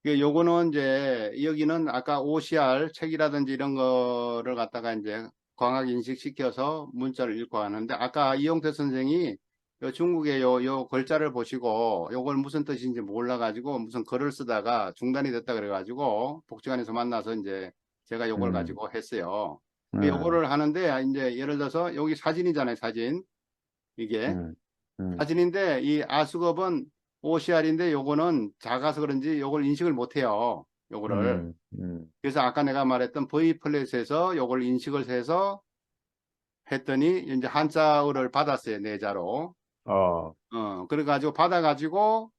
요거는 이제 여기는 아까 OCR 책이라든지 이런 거를 갖다가 이제 광학 인식시켜서 문자를 읽고 하는데 아까 이용태 선생이 요 중국의 요 글자를 보시고 요걸 무슨 뜻인지 몰라가지고 무슨 글을 쓰다가 중단이 됐다 그래가지고 복지관에서 만나서 이제 제가 요걸 가지고 했어요. 요거를 하는데 이제 예를 들어서 여기 사진이잖아요. 사진. 이게 사진인데 이 아수겁은 OCR인데 요거는 작아서 그런지 요걸 인식을 못해요. 요거를. 그래서 아까 내가 말했던 V 플랫에서 요걸 인식을 해서 했더니 이제 한자어를 받았어요. 내자로. 그래가지고 받아가지고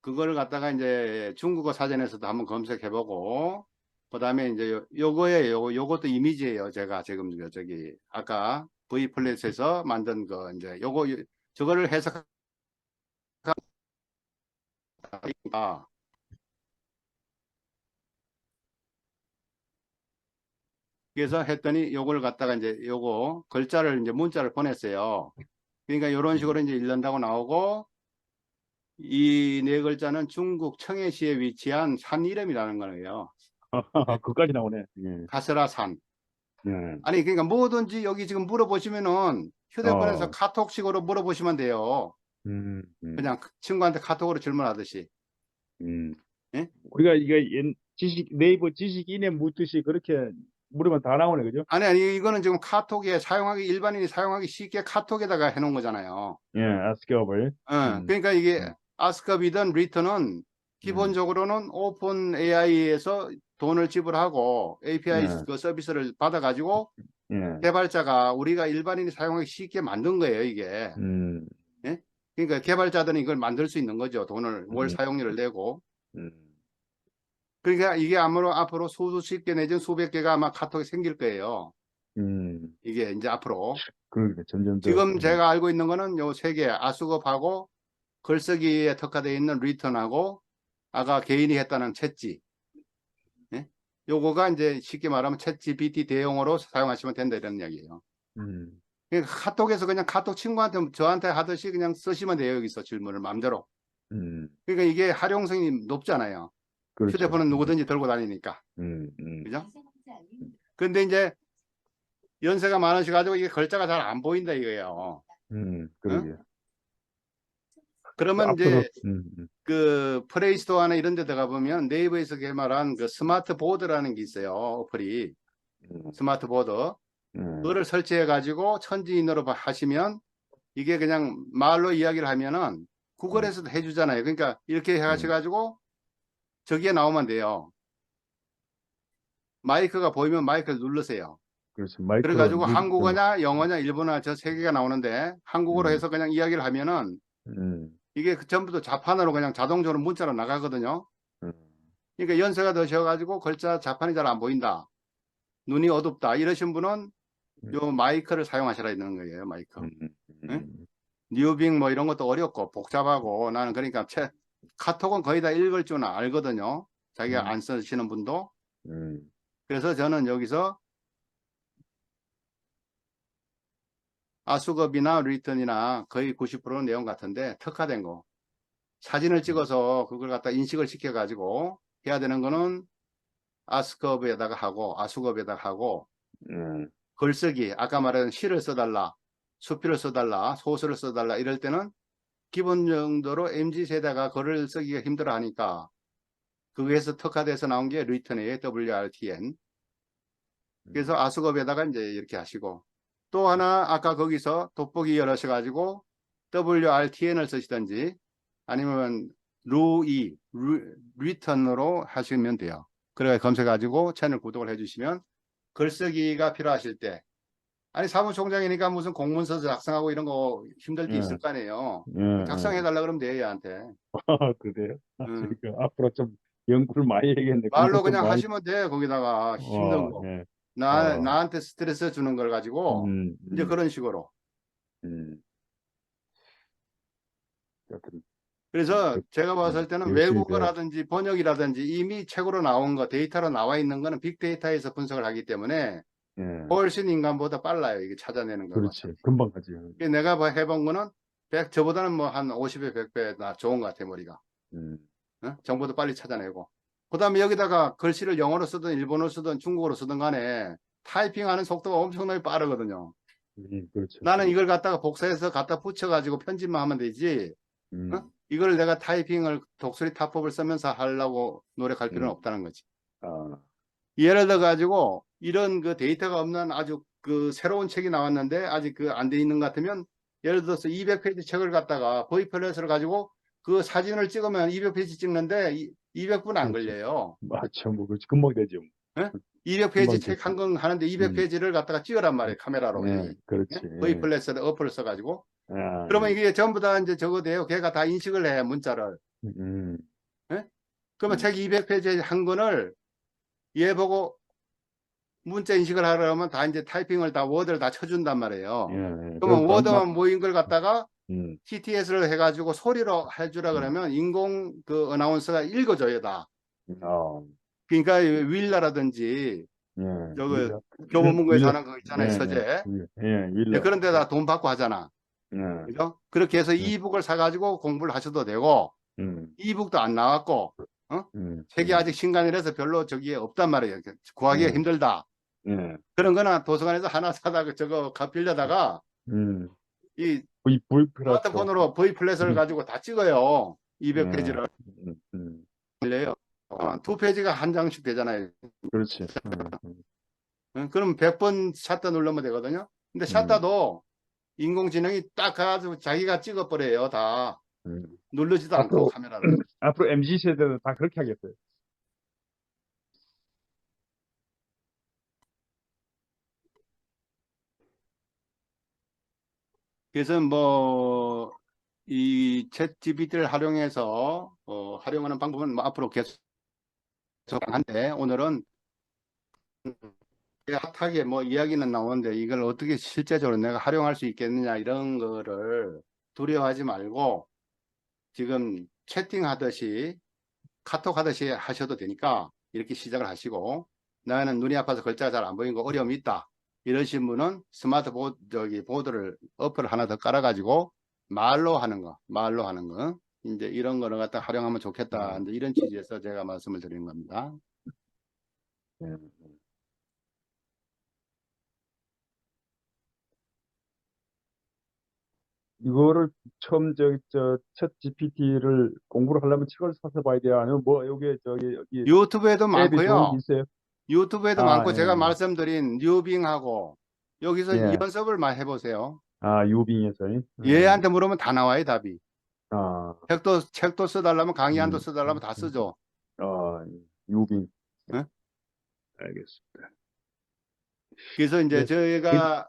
그걸 갖다가 이제 중국어 사전에서도 한번 검색해보고 그 다음에 이제 요것도 이미지예요. 제가 지금 저기 아까 V 플랫에서 만든 거 이제 저거를 해석 그래서 했더니 요걸 갖다가 이제 요거 글자를 이제 문자를 보냈어요. 그러니까 이런 식으로 이제 읽는다고 나오고, 이 네 글자는 중국 청해시에 위치한 산 이름이라는 거예요. 그까지 나오네. 예. 가스라산. 예. 아니 그러니까 뭐든지 여기 지금 물어보시면은 휴대폰에서 어. 카톡식으로 물어보시면 돼요. 음. 그냥 친구한테 카톡으로 질문하듯이. 음. 예? 우리가 이게 네이버 지식인에 묻듯이 그렇게 물으면 다 나오네, 그죠? 아니 이거는 지금 카톡에 사용하기, 일반인이 사용하기 쉽게 카톡에다가 해놓은 거잖아요. 예, 아스크업을. 그러니까 이게 음. 아스크업이든 리턴은 기본적으로는 오픈 AI에서 돈을 지불하고 API 예. 그 서비스를 받아가지고 예. 개발자가, 우리가 일반인이 사용하기 쉽게 만든 거예요, 이게. 음. 예? 그러니까 개발자들은 이걸 만들 수 있는 거죠. 돈을, 월 음. 사용료를 내고. 음. 그러니까 이게 앞으로 수십 개 내지는 수백 개가 아마 카톡이 생길 거예요. 음. 이게 이제 앞으로. 그러니까 점점 더. 지금 제가 알고 있는 거는 요 세 개, 아수겁하고 글쓰기에 특화되어 있는 리턴하고 아까 개인이 했다는 챗지. 예? 요거가 이제 쉽게 말하면 챗GPT 대용으로 사용하시면 된다 이런 이야기예요. 음. 그러니까 카톡에서 그냥 카톡 친구한테 저한테 하듯이 그냥 쓰시면 돼요. 여기서 질문을 마음대로. 음. 그러니까 이게 활용성이 높잖아요. 그렇죠. 휴대폰은 누구든지 들고 다니니까. 그죠? 근데 이제 연세가 많으셔가지고 이게 글자가 잘 안 보인다 이거예요. 그러게요. 그러면 앞으로. 이제 그 플레이스토어나 이런 데 들어가 보면 네이버에서 개발한 그 스마트 보드라는 게 있어요. 어플이. 스마트 보드. 그거를 설치해 가지고 천지인으로 하시면 이게 그냥 말로 이야기를 하면은 구글에서도 해주잖아요. 그러니까 이렇게 하셔가지고 저기에 나오면 돼요. 마이크가 보이면 마이크를 누르세요. 그렇죠. 마이크로 그래가지고 한국어냐 영어냐 일본어냐 저 세 개가 나오는데 한국어로 해서 그냥 이야기를 하면은 이게 전부 다 자판으로 그냥 자동적으로 문자로 나가거든요. 그러니까 연세가 드셔가지고 글자 자판이 잘 안 보인다, 눈이 어둡다 이러신 분은 요 마이크를 사용하셔야 되는 거예요. 마이크. 응? 뉴빙 뭐 이런 것도 어렵고 복잡하고, 나는 그러니까 카톡은 거의 다 읽을 줄 알거든요. 자기가 안 쓰시는 분도. 그래서 저는 여기서 아수겁이나 리턴이나 거의 90%는 내용 같은데 특화된 거. 사진을 찍어서 그걸 갖다 인식을 시켜가지고 해야 되는 거는 아스컵에다가 하고 아수겁에다가 하고, 글쓰기 아까 말한 시를 써달라, 수필을 써달라, 소설을 써달라 이럴 때는 기본 정도로 MZ세대가 글을 쓰기가 힘들어 하니까 거기에서 특화돼서 나온 게 리턴이에요. WRTN. 그래서 아수겁에다가 이제 이렇게 하시고, 또 하나 아까 거기서 돋보기 열으셔가지고 WRTN을 쓰시든지 아니면 리턴으로 하시면 돼요. 그래 검색해가지고 채널 구독을 해주시면 글쓰기가 필요하실 때, 아니 사무총장이니까 무슨 공문 써서 작성하고 이런 거 힘들 때 있을 거 아니에요. 작성해달라 그러면 돼요 얘한테. 그래요? 응. 저희가 앞으로 좀 연구를 많이 해야겠네. 말로 공부 좀 그냥 많이. 하시면 돼. 거기다가 힘든 거. 예. 나한테 스트레스 주는 걸 가지고 이제 그런 식으로. 여튼 그래서 제가 봤을 때는 열심히 배워. 외국어라든지 번역이라든지 이미 책으로 나온 거, 데이터로 나와 있는 거는 빅데이터에서 분석을 하기 때문에 예. 훨씬 인간보다 빨라요. 이게 찾아내는 거가. 그렇지. 금방 가지. 내가 해본 거는 저보다는 뭐 한 50배, 100배 나 좋은 것 같아, 머리가. 정보도 빨리 찾아내고. 그 다음에 여기다가 글씨를 영어로 쓰든 일본어로 쓰든 중국어로 쓰든 간에 타이핑하는 속도가 엄청나게 빠르거든요. 그렇죠. 나는 이걸 갖다가 복사해서 갖다 붙여가지고 편집만 하면 되지. 이걸 내가 타이핑을 독수리 타법을 쓰면서 하려고 노력할 필요는 없다는 거지. 예를 들어 가지고 이런 그 데이터가 없는 아주 그 새로운 책이 나왔는데 아직 그 안 돼 있는 것 같으면, 예를 들어서 200페이지 책을 갖다가 V 플랫을 가지고 그 사진을 찍으면 200페이지 찍는데 200분 안 걸려요. 맞죠. 뭐 그렇지. 금방 되죠. 예? 200페이지 책 되지. 한 권 하는데 200페이지를 갖다가 찍으란 말이에요. 카메라로. 그렇지. V 플랫을 어플을 써가지고. 아, 그러면 이게 전부 다 이제 저거 돼요. 걔가 다 인식을 해, 문자를. 그러면 책 200페이지 한 권을 얘 보고 문자 인식을 하려면 다 이제 타이핑을 다 워드를 다 쳐준단 말이에요. 그러면 워드만 모인 걸 갖다가 TTS를 해가지고 소리로 해주라 그러면 인공 그 어나운서가 읽어줘요 다. 그러니까 윌라라든지 예, 저거 교보문고에서 윌러, 하는 거 예, 있잖아요, 서재. 예, 예, 윌러, 그런 데다 돈 받고 하잖아. 예, 그죠? 그렇게 해서 예, 이북을 사가지고 공부를 하셔도 되고, 음, 이북도 안 나왔고, 어? 음, 책이 아직 신간이라서 별로 저기에 없단 말이에요. 구하기가 예, 힘들다. 예, 그런 거나 도서관에서 하나 사다가 저거 빌려다가 음, 이 그렇죠. 스마트폰으로 V 플랫을 가지고 다 찍어요. 예, 200페이지를 빌려요. 두 페이지가 한 장씩 되잖아요. 그렇지. 그럼 100번 샷다 누르면 되거든요. 근데 음, 샷다도 인공지능이 딱 가지고 자기가 찍어버려요. 다 음. 누르지도 않고 앞으로, 카메라를. 앞으로 MZ 세대는 다 그렇게 하겠어요. 그래서 뭐 이 챗 GPT를 활용해서 활용하는 방법은 뭐 앞으로 계속 한데 오늘은 핫하게 뭐 이야기는 나오는데 이걸 어떻게 실제적으로 내가 활용할 수 있겠느냐 이런 거를 두려워하지 말고 지금 채팅하듯이 카톡 하듯이 하셔도 되니까 이렇게 시작을 하시고 나는 눈이 아파서 글자가 잘 안 보이고 어려움이 있다 이러신 분은 스마트 보드 저기 보드를 어플을 하나 더 깔아가지고 말로 하는 거 이제 이런 거를 갖다 활용하면 좋겠다 이제 이런 취지에서 제가 말씀을 드리는 겁니다. 예. 이거를 처음 챗 GPT를 공부를 하려면 책을 사서 봐야 돼요. 아니면 뭐 여기 유튜브에도 앱이 좋은 게 많고요. 있어요. 유튜브에도 아, 많고 제가 예, 말씀드린 뉴빙하고 여기서 예. 연습을 많이 해보세요. 아, 유빙에서. 얘한테 물으면 다 나와요 답이. 아, 책도 써달라면 강의안도 음, 써달라면 다 쓰죠. 아, 유빙. 예? 알겠습니다. 그래서 이제 예, 그, 저희가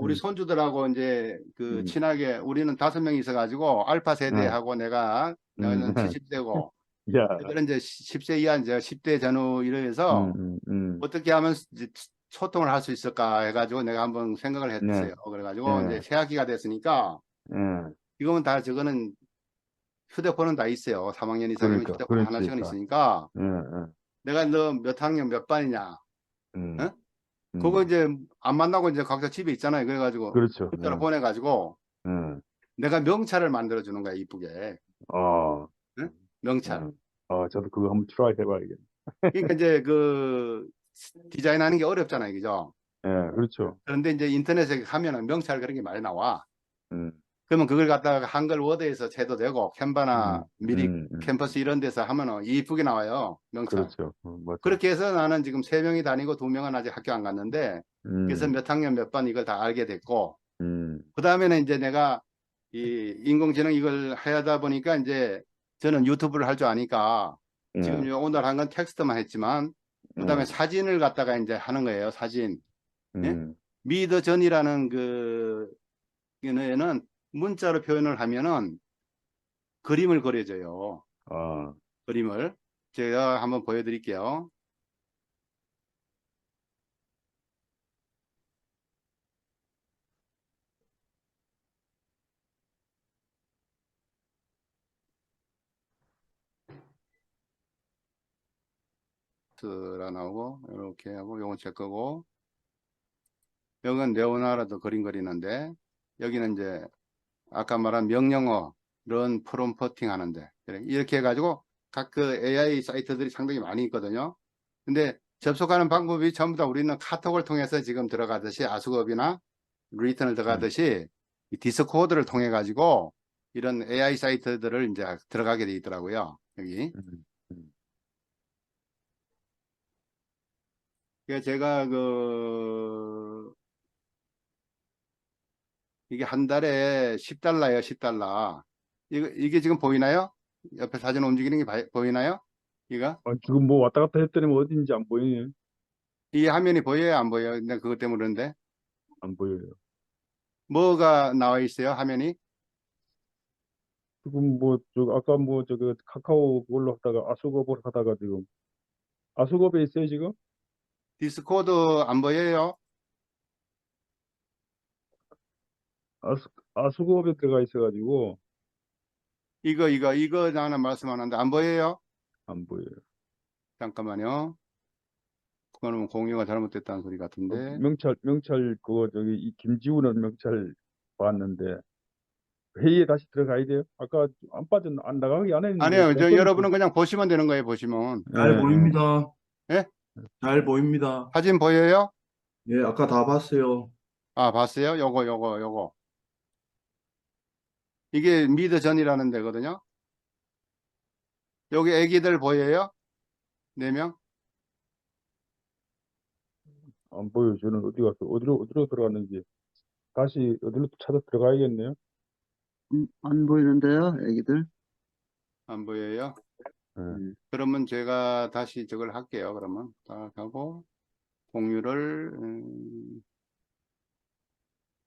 우리 음, 손주들하고 이제 그 음, 친하게 우리는 5명이 있어가지고 알파 아, 세대하고 내가는 70대고 야, 애들은 이제 10세 이하 이제 10대 전후 이래서 어떻게 하면 이제 소통을 할 수 있을까 해가지고 내가 한번 생각을 네, 했어요. 그래가지고 이제 예, 새 학기가 됐으니까 예, 이거는 다 저거는 휴대폰은 다 있어요. 3학년 이상이면 그러니까, 휴대폰 그렇지. 하나씩은 다. 있으니까 예, 예, 내가 너 몇 학년 몇 반이냐? 음, 어? 그거 음, 이제 안 만나고 이제 각자 집에 있잖아요. 그래가지고 그렇죠. 문자로 보내가지고 예, 내가 명찰을 만들어 주는 거야 이쁘게. 어, 응? 명찰. 저도 그거 한번 트라이 해봐야겠네. 그러니까 이제 그 디자인하는 게 어렵잖아요, 그죠? 예, 그렇죠. 그런데 이제 인터넷에 가면은 명찰 그런 게 많이 나와. 음, 그러면 그걸 갖다가 한글 워드에서 채도 되고 캔바나 음, 미리 음, 음, 캠퍼스 이런 데서 하면은 이쁘게 나와요, 명찰. 그렇죠. 맞아. 그렇게 해서 나는 지금 3명이 다니고 2명은 아직 학교 안 갔는데 그래서 음, 몇 학년 몇 반 이걸 다 알게 됐고 음, 그 다음에는 이제 내가 이 인공지능 이걸 하다 보니까 이제 저는 유튜브를 할 줄 아니까 지금 예, 오늘 한 건 텍스트만 했지만 그 다음에 예, 사진을 갖다가 이제 하는 거예요. 사진. 예? 음, 미더전이라는 그 얘는 문자로 표현을 하면은 그림을 그려줘요. 아, 그림을 제가 한번 보여드릴게요. 스라 나오고 이렇게 하고 요건 제 거고 여기는 레오나르도 그림 그리는데 여기는 이제 아까 말한 명령어 런 프롬프팅 하는데 이렇게 해가지고 각 그 AI 사이트들이 상당히 많이 있거든요. 근데 접속하는 방법이 전부 다 우리는 카톡을 통해서 지금 들어가듯이 아수겁이나 리턴을 음, 들어가듯이 이 디스코드를 통해 가지고 이런 AI 사이트들을 이제 들어가게 돼 있더라고요. 여기. 음, 음, 그래서 제가 그 이게 한 달에 10달러예요, 10달러. 이게 지금 보이나요? 옆에 사진 움직이는 게 보이나요? 이거? 지금 뭐 왔다 갔다 했더니 뭐 어딘지 안 보이네. 이 화면이 보여요, 안 보여요? 근데 그것 때문에 그런데 안 보여요. 뭐가 나와 있어요, 화면이? 지금 아까 카카오 그걸로 하다가 아수겁으로 하다가 지금 아수겁에 있어요, 지금? 디스코드 안 보여요? 아수겁에 들어가 있어가지고 이거 나는 말씀하는데 안 보여요? 안 보여요. 잠깐만요. 그거는 공유가 잘못됐다는 소리 같은데. 명찰 그거 저기 이 김지우는 명찰 봤는데 회의에 다시 들어가야 돼요. 아까 안 나가게 안 했는데 아니요, 저 공권이 여러분은 그냥 보시면 되는 거예요, 보시면. 잘 예, 보입니다. 예? 잘 보입니다. 사진 보여요? 예, 아까 다 봤어요. 아, 봤어요? 요거. 이게 미드전이라는 데거든요. 여기 애기들 보여요? 4명? 안 보여. 저는 어디 갔어? 어디로 들어갔는지 다시 어디로 찾아 들어가야겠네요. 안 보이는데요, 애기들? 안 보여요? 예. 그러면 제가 다시 저걸 할게요. 그러면 딱 하고 공유를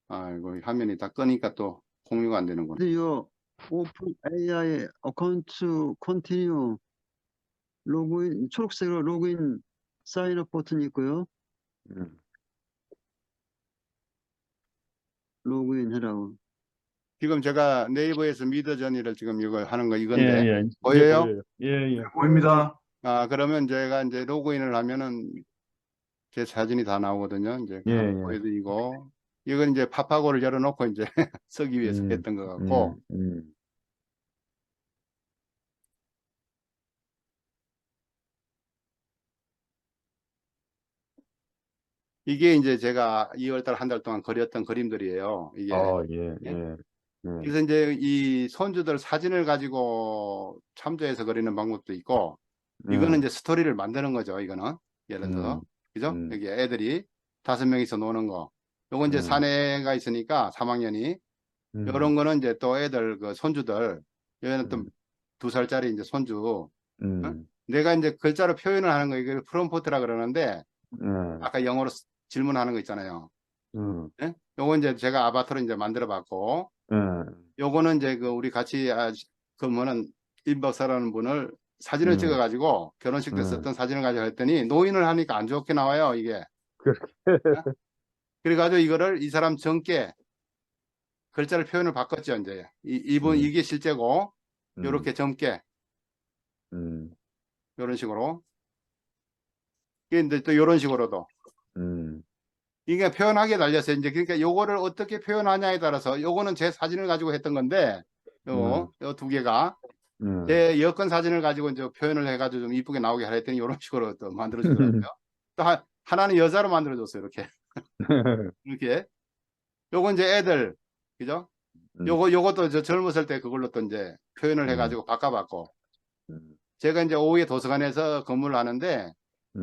이거 화면이 다 끄니까 또 공유가 안 되는구나. 드디어 오픈 AI 어카운트 컨티뉴 로그인, 초록색으로 로그인 사인업 버튼이 있고요. 음. 로그인 해라고. 지금 제가 네이버에서 미드저니를 지금 이거 하는 거 이건데 예, 이제 보여요? 예. 보입니다. 그러면 제가 이제 로그인을 하면은 제 사진이 다 나오거든요. 이제 예, 한번 예. 보여드리고 이건 이제 파파고를 열어놓고 이제 쓰기 위해서 음, 했던 것 같고 음. 이게 이제 제가 2월달 한 달 동안 그렸던 그림들이에요. 이게 예. 그래서 이제 이 손주들 사진을 가지고 참조해서 그리는 방법도 있고 이거는 이제 스토리를 만드는 거죠. 이거는 예를 들어서 그죠? 여기 애들이 5명이서 노는 거. 요건 이제 사내가 있으니까 3학년이 요런 거는 이제 또 애들 그 손주들 여기는 또 2살짜리 이제 손주 내가 이제 글자로 표현을 하는 거 이걸 프롬프트라 그러는데 아까 영어로 질문하는 거 있잖아요. 예? 요거 이제 제가 아바타로 이제 만들어 봤고 요거는 이제 그 우리 같이 근무하는 임 박사라는 분을 사진을 찍어 가지고 결혼식 때 썼던 사진을 가지고 했더니 노인을 하니까 안 좋게 나와요 이게. 그래가지고 이거를 이 사람 젊게 글자를 표현을 바꿨죠 이제 이분 이게 실제고 요렇게 젊게 요런 식으로 이게 이제 또 요런 식으로도 이게 표현하기에 달렸어요. 이제 그러니까 요거를 어떻게 표현하냐에 따라서 요거는 제 사진을 가지고 했던 건데 요 2개가 제 여권 사진을 가지고 이제 표현을 해가지고 좀 이쁘게 나오게 하려 했더니 이런 식으로 또 만들어주더라고요. 또 하나는 여자로 만들어줬어요. 이렇게 이렇게 요건 이제 애들 그죠? 요것도 저 젊었을 때 그걸로 또 이제 표현을 해가지고 바꿔봤고 제가 이제 오후에 도서관에서 근무를 하는데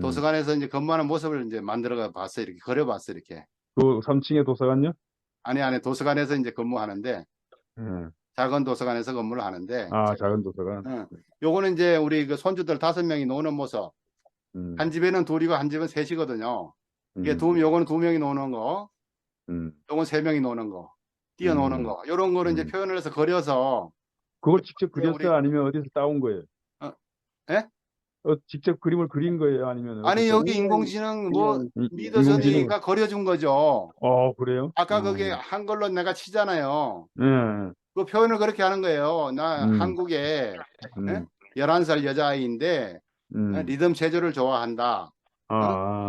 도서관에서 이제 근무하는 모습을 이제 만들어 봤어요. 이렇게 그려봤어요. 이렇게 그 3층에 도서관요? 안에 도서관에서 이제 근무하는데 작은 도서관에서 근무를 하는데 작은 도서관. 요거는 이제 우리 그 손주들 5명이 노는 모습. 한 집에는 2이고 한 집은 3이거든요. 이게 요거는 2명이 노는 거, 요건 3명이 노는 거, 뛰어노는 거. 요런 거를 이제 표현을 해서 그려서 그걸 직접 우리- 그렸어요? 아니면 어디서 따온 거예요? 예? 직접 그림을 그린 거예요? 아니면 아니 어디서? 여기 인공지능 뭐 인공지능. 미드저니가 그려준 거죠. 그래요? 아까 그게 한글로 내가 치잖아요. 예. 그 표현을 그렇게 하는 거예요. 나 한국에 11살 여자아이인데 리듬 체조를 좋아한다.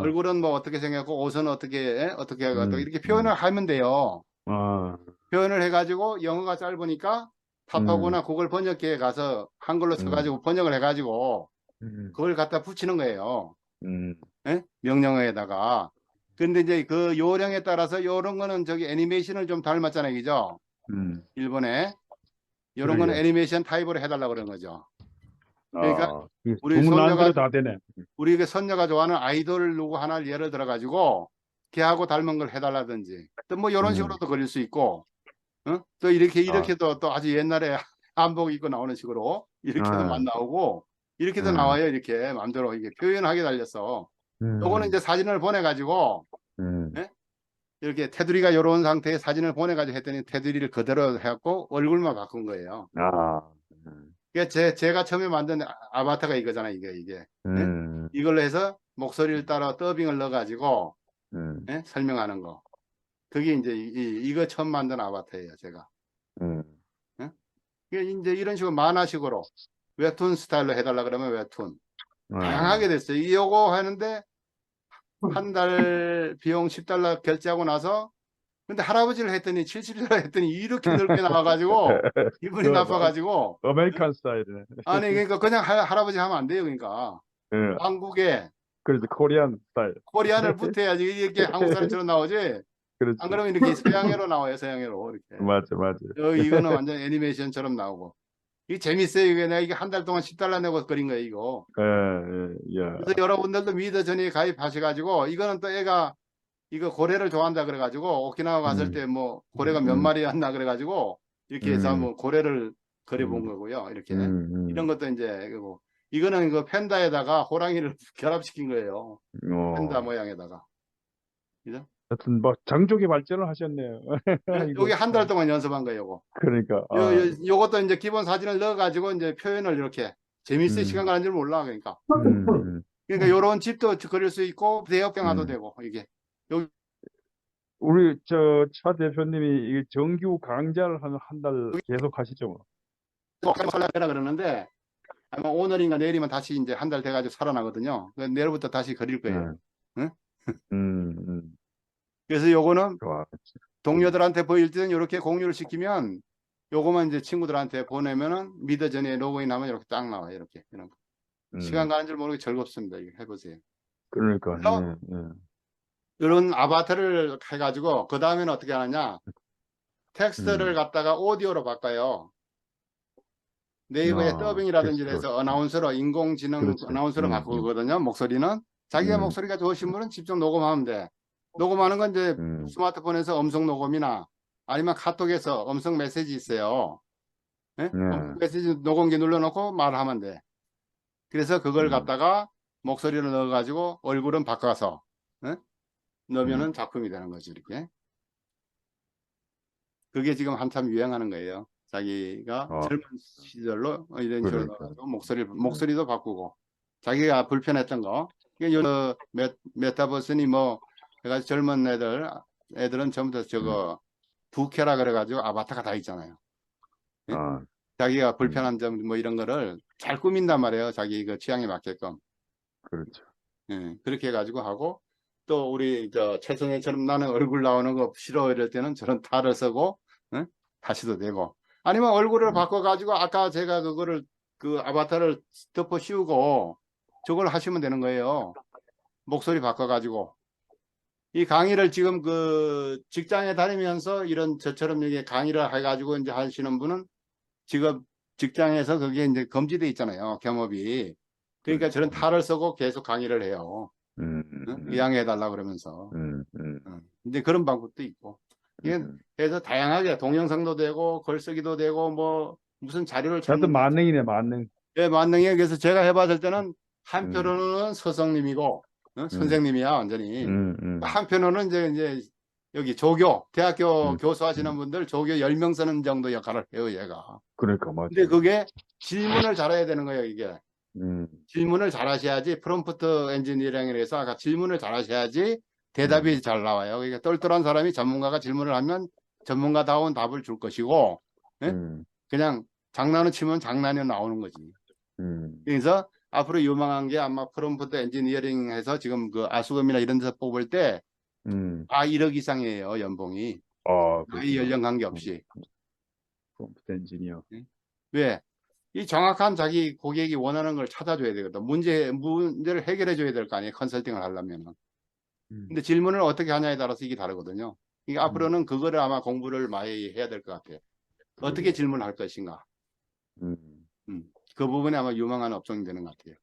얼굴은 뭐 어떻게 생겼고 옷은 어떻게 하고 이렇게 표현을 하면 돼요. 표현을 해가지고 영어가 짧으니까 탑하거나 구글 번역기에 가서 한글로 쳐가지고 번역을 해가지고 그걸 갖다 붙이는 거예요. 예? 명령어에다가. 근데 이제 그 요령에 따라서 이런 거는 저기 애니메이션을 좀 닮았잖아요. 그죠? 일본에. 이런 거는 그러게요. 애니메이션 타입으로 해달라고 그런 거죠. 그러니까 우리 주문 나온 손녀가- 대로 다 되네. 우리 그 선녀가 좋아하는 아이돌 누구 하나를 예를 들어가지고 걔하고 닮은 걸 해달라든지 또 뭐 이런 식으로도 그릴 수 있고 또 이렇게도 또 아주 옛날에 한복 입고 나오는 식으로 이렇게도 만 나오고 이렇게도 나와요. 이렇게 마음대로 이게 표현하게 달렸어. 요거는 이제 사진을 보내가지고 이렇게 테두리가 이런 상태의 사진을 보내가지고 했더니 테두리를 그대로 해갖고 얼굴만 바꾼 거예요. 그러니까 제가 처음에 만든 아바타가 이거잖아요. 이게 이걸로 해서 목소리를 따라 더빙을 넣어가지고 예? 설명하는 거. 그게 이제 이거 처음 만든 아바타예요. 제가. 예? 이게 이제 이런 식으로 만화식으로 웹툰 스타일로 해달라 그러면 웹툰. 다양하게 됐어요. 이거 하는데 한 달 비용 10달러 결제하고 나서 근데 할아버지를 했더니 70달러 했더니 이렇게 넓게 나와가지고 기분이 나빠가지고 아메리칸 스타일이네. 아니 그러니까 그냥 할아버지 하면 안 돼요. 그러니까 예, 한국에 그래서 코리안 스타일. 코리안을 붙여야지 이렇게 한국 사람처럼 나오지. 그렇지. 안 그러면 이렇게 서양애로 나와요. 서양애로 이렇게. 맞아, 맞아. 이거는 완전 애니메이션처럼 나오고. 이게 재밌어요. 이게 내가 이게 한 달 동안 10달러 내고 그린 거예요. 이거. 예, 예, 야. 그래서 여러분들도 미더전에 가입하셔가지고 이거는 또 애가 이거 고래를 좋아한다 그래가지고 오키나와 갔을 때 뭐 고래가 몇 마리였나 그래가지고 이렇게 해서 뭐 고래를 그려본 거고요. 이렇게 이런 것도 이제 그거. 이거는 그 팬다에다가 호랑이를 결합시킨 거예요. 팬다 모양에다가. 그죠? 하여튼 뭐 장족의 발전을 하셨네요. 이거. 여기 한 달 동안 연습한 거예요. 요거. 그러니까. 요것도 이제 기본 사진을 넣어가지고 이제 표현을 이렇게 재밌을 시간 가는 줄 몰라. 그러니까. 그러니까 요런 집도 그릴 수 있고 대역경화도 되고 이게. 여기 우리 저 차 대표님이 이게 정규 강좌를 한 달 계속 하시죠, 뭐. 살라라 그러는데 아마 오늘인가 내일이면 다시 이제 한 달 돼가지고 살아나거든요. 내일부터 다시 그릴 거예요. 응? 그래서 요거는 좋아. 동료들한테 보일 때는 이렇게 공유를 시키면 요거만 이제 친구들한테 보내면은 미더전에 로그인하면 이렇게 딱 나와요. 이렇게 이런 거. 시간 가는 줄 모르게 즐겁습니다. 이거 해보세요. 그러니까. 그래서 이런 아바타를 해가지고 그 다음에는 어떻게 하느냐? 텍스트를 갖다가 오디오로 바꿔요. 네이버에 더빙이라든지 텍스트. 해서 어나운서로 인공지능 그렇지. 어나운서로 바꾸거든요. 목소리는 자기가 목소리가 좋으신 분은 직접 녹음하면 돼. 녹음하는 건 이제 스마트폰에서 음성 녹음이나 아니면 카톡에서 음성 메시지 있어요. 예? 음성 메시지 녹음기 눌러놓고 말하면 돼. 그래서 그걸 갖다가 목소리로 넣어가지고 얼굴은 바꿔서 넣으면은 작품이 되는 거지 이렇게. 그게 지금 한참 유행하는 거예요. 자기가 젊은 시절로 이런 식으로 그러니까. 넣어가지고 목소리도 바꾸고 자기가 불편했던 거. 이게 요 메타버스니 뭐 해가지고 젊은 애들은 전부 다 저거 부캐라 그래가지고 아바타가 다 있잖아요. 예? 자기가 불편한 점 뭐 이런 거를 잘 꾸민단 말이에요. 자기 그 취향에 맞게끔. 그렇죠. 예, 그렇게 해가지고 하고 또 우리 저 최선혜처럼 나는 얼굴 나오는 거 싫어 이럴 때는 저런 탈을 쓰고 다시도 되고 아니면 얼굴을 바꿔가지고 아까 제가 그거를 그 아바타를 덮어 씌우고 저걸 하시면 되는 거예요. 목소리 바꿔가지고 이 강의를 지금 그 직장에 다니면서 이런 저처럼 이게 강의를 해가지고 이제 하시는 분은 지금 직장에서 그게 이제 금지돼 있잖아요. 겸업이. 그러니까 저런 탈을 쓰고 계속 강의를 해요. 이양해달라 그러면서. 이제 그런 방법도 있고. 이게 그래서 다양하게 동영상도 되고 글쓰기도 되고 뭐 무슨 자료를 하여튼 찾는 만능이네, 만능. 예, 만능이에요. 그래서 제가 해봤을 때는 한편으로는 스승님이고 선생님이야 완전히. 한편으로는 이제 여기 조교 대학교 교수 하시는 분들 조교 10명 쓰는 정도 역할을 해요 얘가. 그러니까 맞아. 근데 그게 질문을 잘해야 되는 거예요 이게. 음, 질문을 잘하셔야지 프롬프트 엔지니어링을 해서 아까 질문을 잘하셔야지 대답이 잘 나와요. 그러니까 똘똘한 사람이 전문가가 질문을 하면 전문가다운 답을 줄 것이고 예? 그냥 장난을 치면 장난이 나오는 거지. 그래서 앞으로 유망한 게 아마 프롬프트 엔지니어링 해서 지금 그 아수금이나 이런 데서 뽑을 때 다 1억 이상이에요 연봉이. 나이 연령 관계없이. 컴퓨터 엔지니어. 왜? 이 정확한 자기 고객이 원하는 걸 찾아줘야 되거든. 문제를 해결해 줘야 될 거 아니에요. 컨설팅을 하려면. 근데 질문을 어떻게 하냐에 따라서 이게 다르거든요. 이게 앞으로는 그거를 아마 공부를 많이 해야 될 것 같아요. 어떻게 질문할 것인가. 그 부분에 아마 유망한 업종이 되는 것 같아요.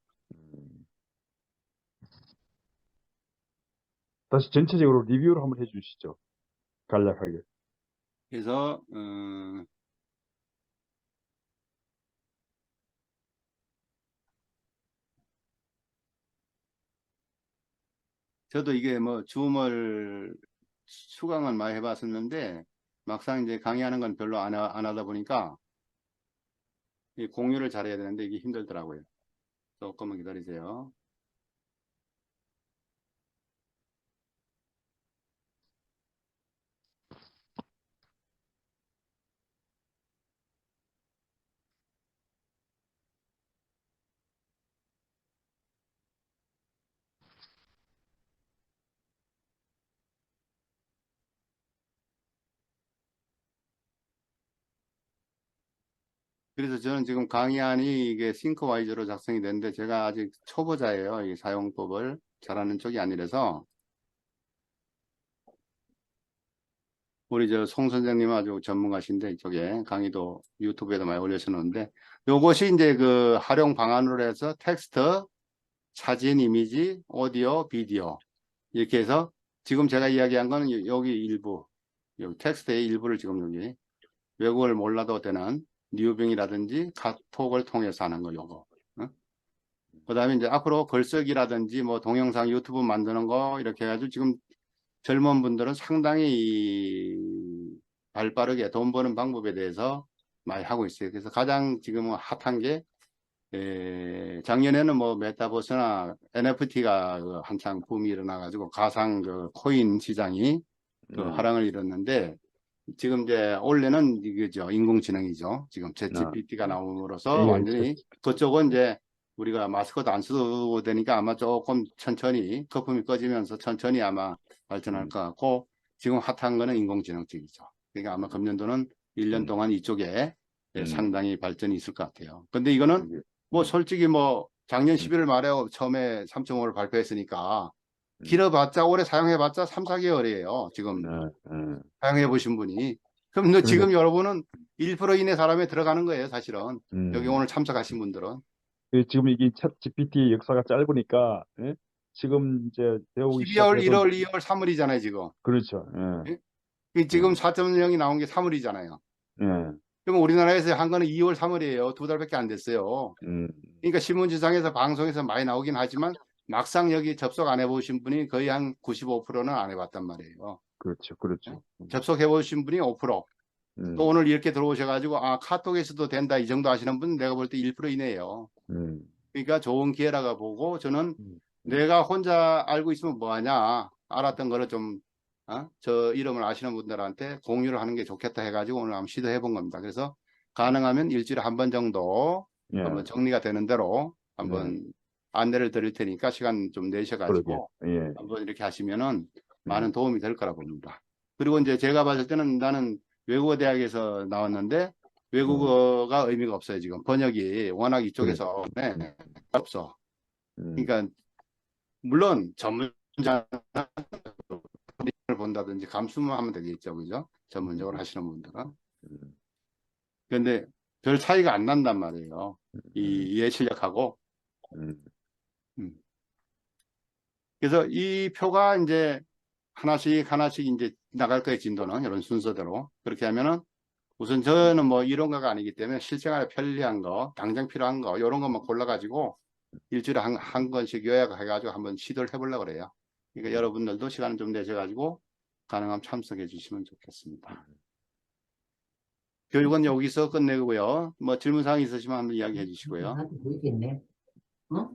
다시 전체적으로 리뷰를 한번 해주시죠. 간략하게. 그래서 저도 이게 뭐 줌을 수강은 많이 해봤었는데 막상 이제 강의하는 건 별로 안 하다 보니까 이 공유를 잘해야 되는데 이게 힘들더라고요. 조금만 기다리세요. 그래서 저는 지금 강의안이 이게 싱크와이즈로 작성이 됐는데 제가 아직 초보자예요. 이 사용법을 잘하는 쪽이 아니라서 우리 저 송 선생님 아주 전문가신데 이쪽에 강의도 유튜브에도 많이 올려주셨는데 요것이 이제 그 활용 방안으로 해서 텍스트, 사진, 이미지, 오디오, 비디오 이렇게 해서 지금 제가 이야기한 거는 여기 일부, 여기 텍스트의 일부를 지금 여기 외국어를 몰라도 되는 뉴빙이라든지 카톡을 통해서 하는 거 요거. 그 다음에 이제 앞으로 글쓰기라든지 뭐 동영상 유튜브 만드는 거 이렇게 해가지고 지금 젊은 분들은 상당히 발 빠르게 돈 버는 방법에 대해서 많이 하고 있어요. 그래서 가장 지금은 핫한 게 작년에는 뭐 메타버스나 NFT가 한창 붐이 일어나가지고 가상 그 코인 시장이 그 화랑을 이뤘는데 지금 이제 올해는 이거죠. 인공지능이죠. 지금 챗GPT가 나옴으로써 예, 완전히 그쪽은 이제 우리가 마스크도 안 써도 되니까 아마 조금 천천히 거품이 꺼지면서 천천히 아마 발전할 것 같고 지금 핫한 거는 인공지능 쪽이죠. 그러니까 아마 금년도는 1년 동안 이쪽에 상당히 발전이 있을 것 같아요. 근데 이거는 뭐 솔직히 뭐 작년 11월 말에 처음에 3.5를 발표했으니까 길어봤자 올해 사용해봤자 3, 4개월이에요. 지금 사용해 보신 분이. 그럼 너 지금 여러분은 1% 이내 사람에 들어가는 거예요, 사실은. 여기 오늘 참석하신 분들은. 지금 이게 챗 GPT 역사가 짧으니까 예? 지금 이제 배우기 12월, 시작해서 1월, 2월, 3월이잖아요, 지금. 그렇죠. 지금 4.0이 나온 게 3월이잖아요. 예. 그럼 우리나라에서 한 거는 2월, 3월이에요. 2달밖에 안 됐어요. 그러니까 신문지상에서 방송에서 많이 나오긴 하지만 막상 여기 접속 안 해보신 분이 거의 한 95%는 안 해봤단 말이에요. 그렇죠. 그렇죠. 접속해 보신 분이 5%. 또 오늘 이렇게 들어오셔가지고 아 카톡에서도 된다 이 정도 하시는 분은 내가 볼 때 1% 이내예요. 그러니까 좋은 기회라고 보고 저는 내가 혼자 알고 있으면 뭐하냐 알았던 거를 좀 저 이름을 아시는 분들한테 공유를 하는 게 좋겠다 해가지고 오늘 한번 시도해 본 겁니다. 그래서 가능하면 일주일에 한 번 정도 예. 한번 정리가 되는 대로 한번 안내를 드릴 테니까 시간 좀 내셔가지고 예. 한번 이렇게 하시면은 많은 도움이 될 거라 봅니다. 그리고 이제 제가 봤을 때는 나는 외국어 대학에서 나왔는데 외국어가 의미가 없어요. 지금 번역이 워낙 이쪽에서 없어. 그러니까 물론 전문자를 본다든지 감수만 하면 되겠죠, 그죠? 전문적으로 하시는 분들은. 그런데 별 차이가 안 난단 말이에요. 이 이해 실력하고. 그래서 이 표가 이제 하나씩 하나씩 이제 나갈 거예요, 진도는. 이런 순서대로. 그렇게 하면은 우선 저는 뭐 이론가가 아니기 때문에 실생활에 편리한 거, 당장 필요한 거, 이런 것만 골라가지고 일주일에 한 건씩 요약해가지고 한번 시도를 해보려고 그래요. 그러니까 여러분들도 시간을 좀 내셔가지고 가능하면 참석해 주시면 좋겠습니다. 교육은 여기서 끝내고요. 뭐 질문사항 있으시면 한번 이야기해 주시고요. 나도 보이겠네. 어?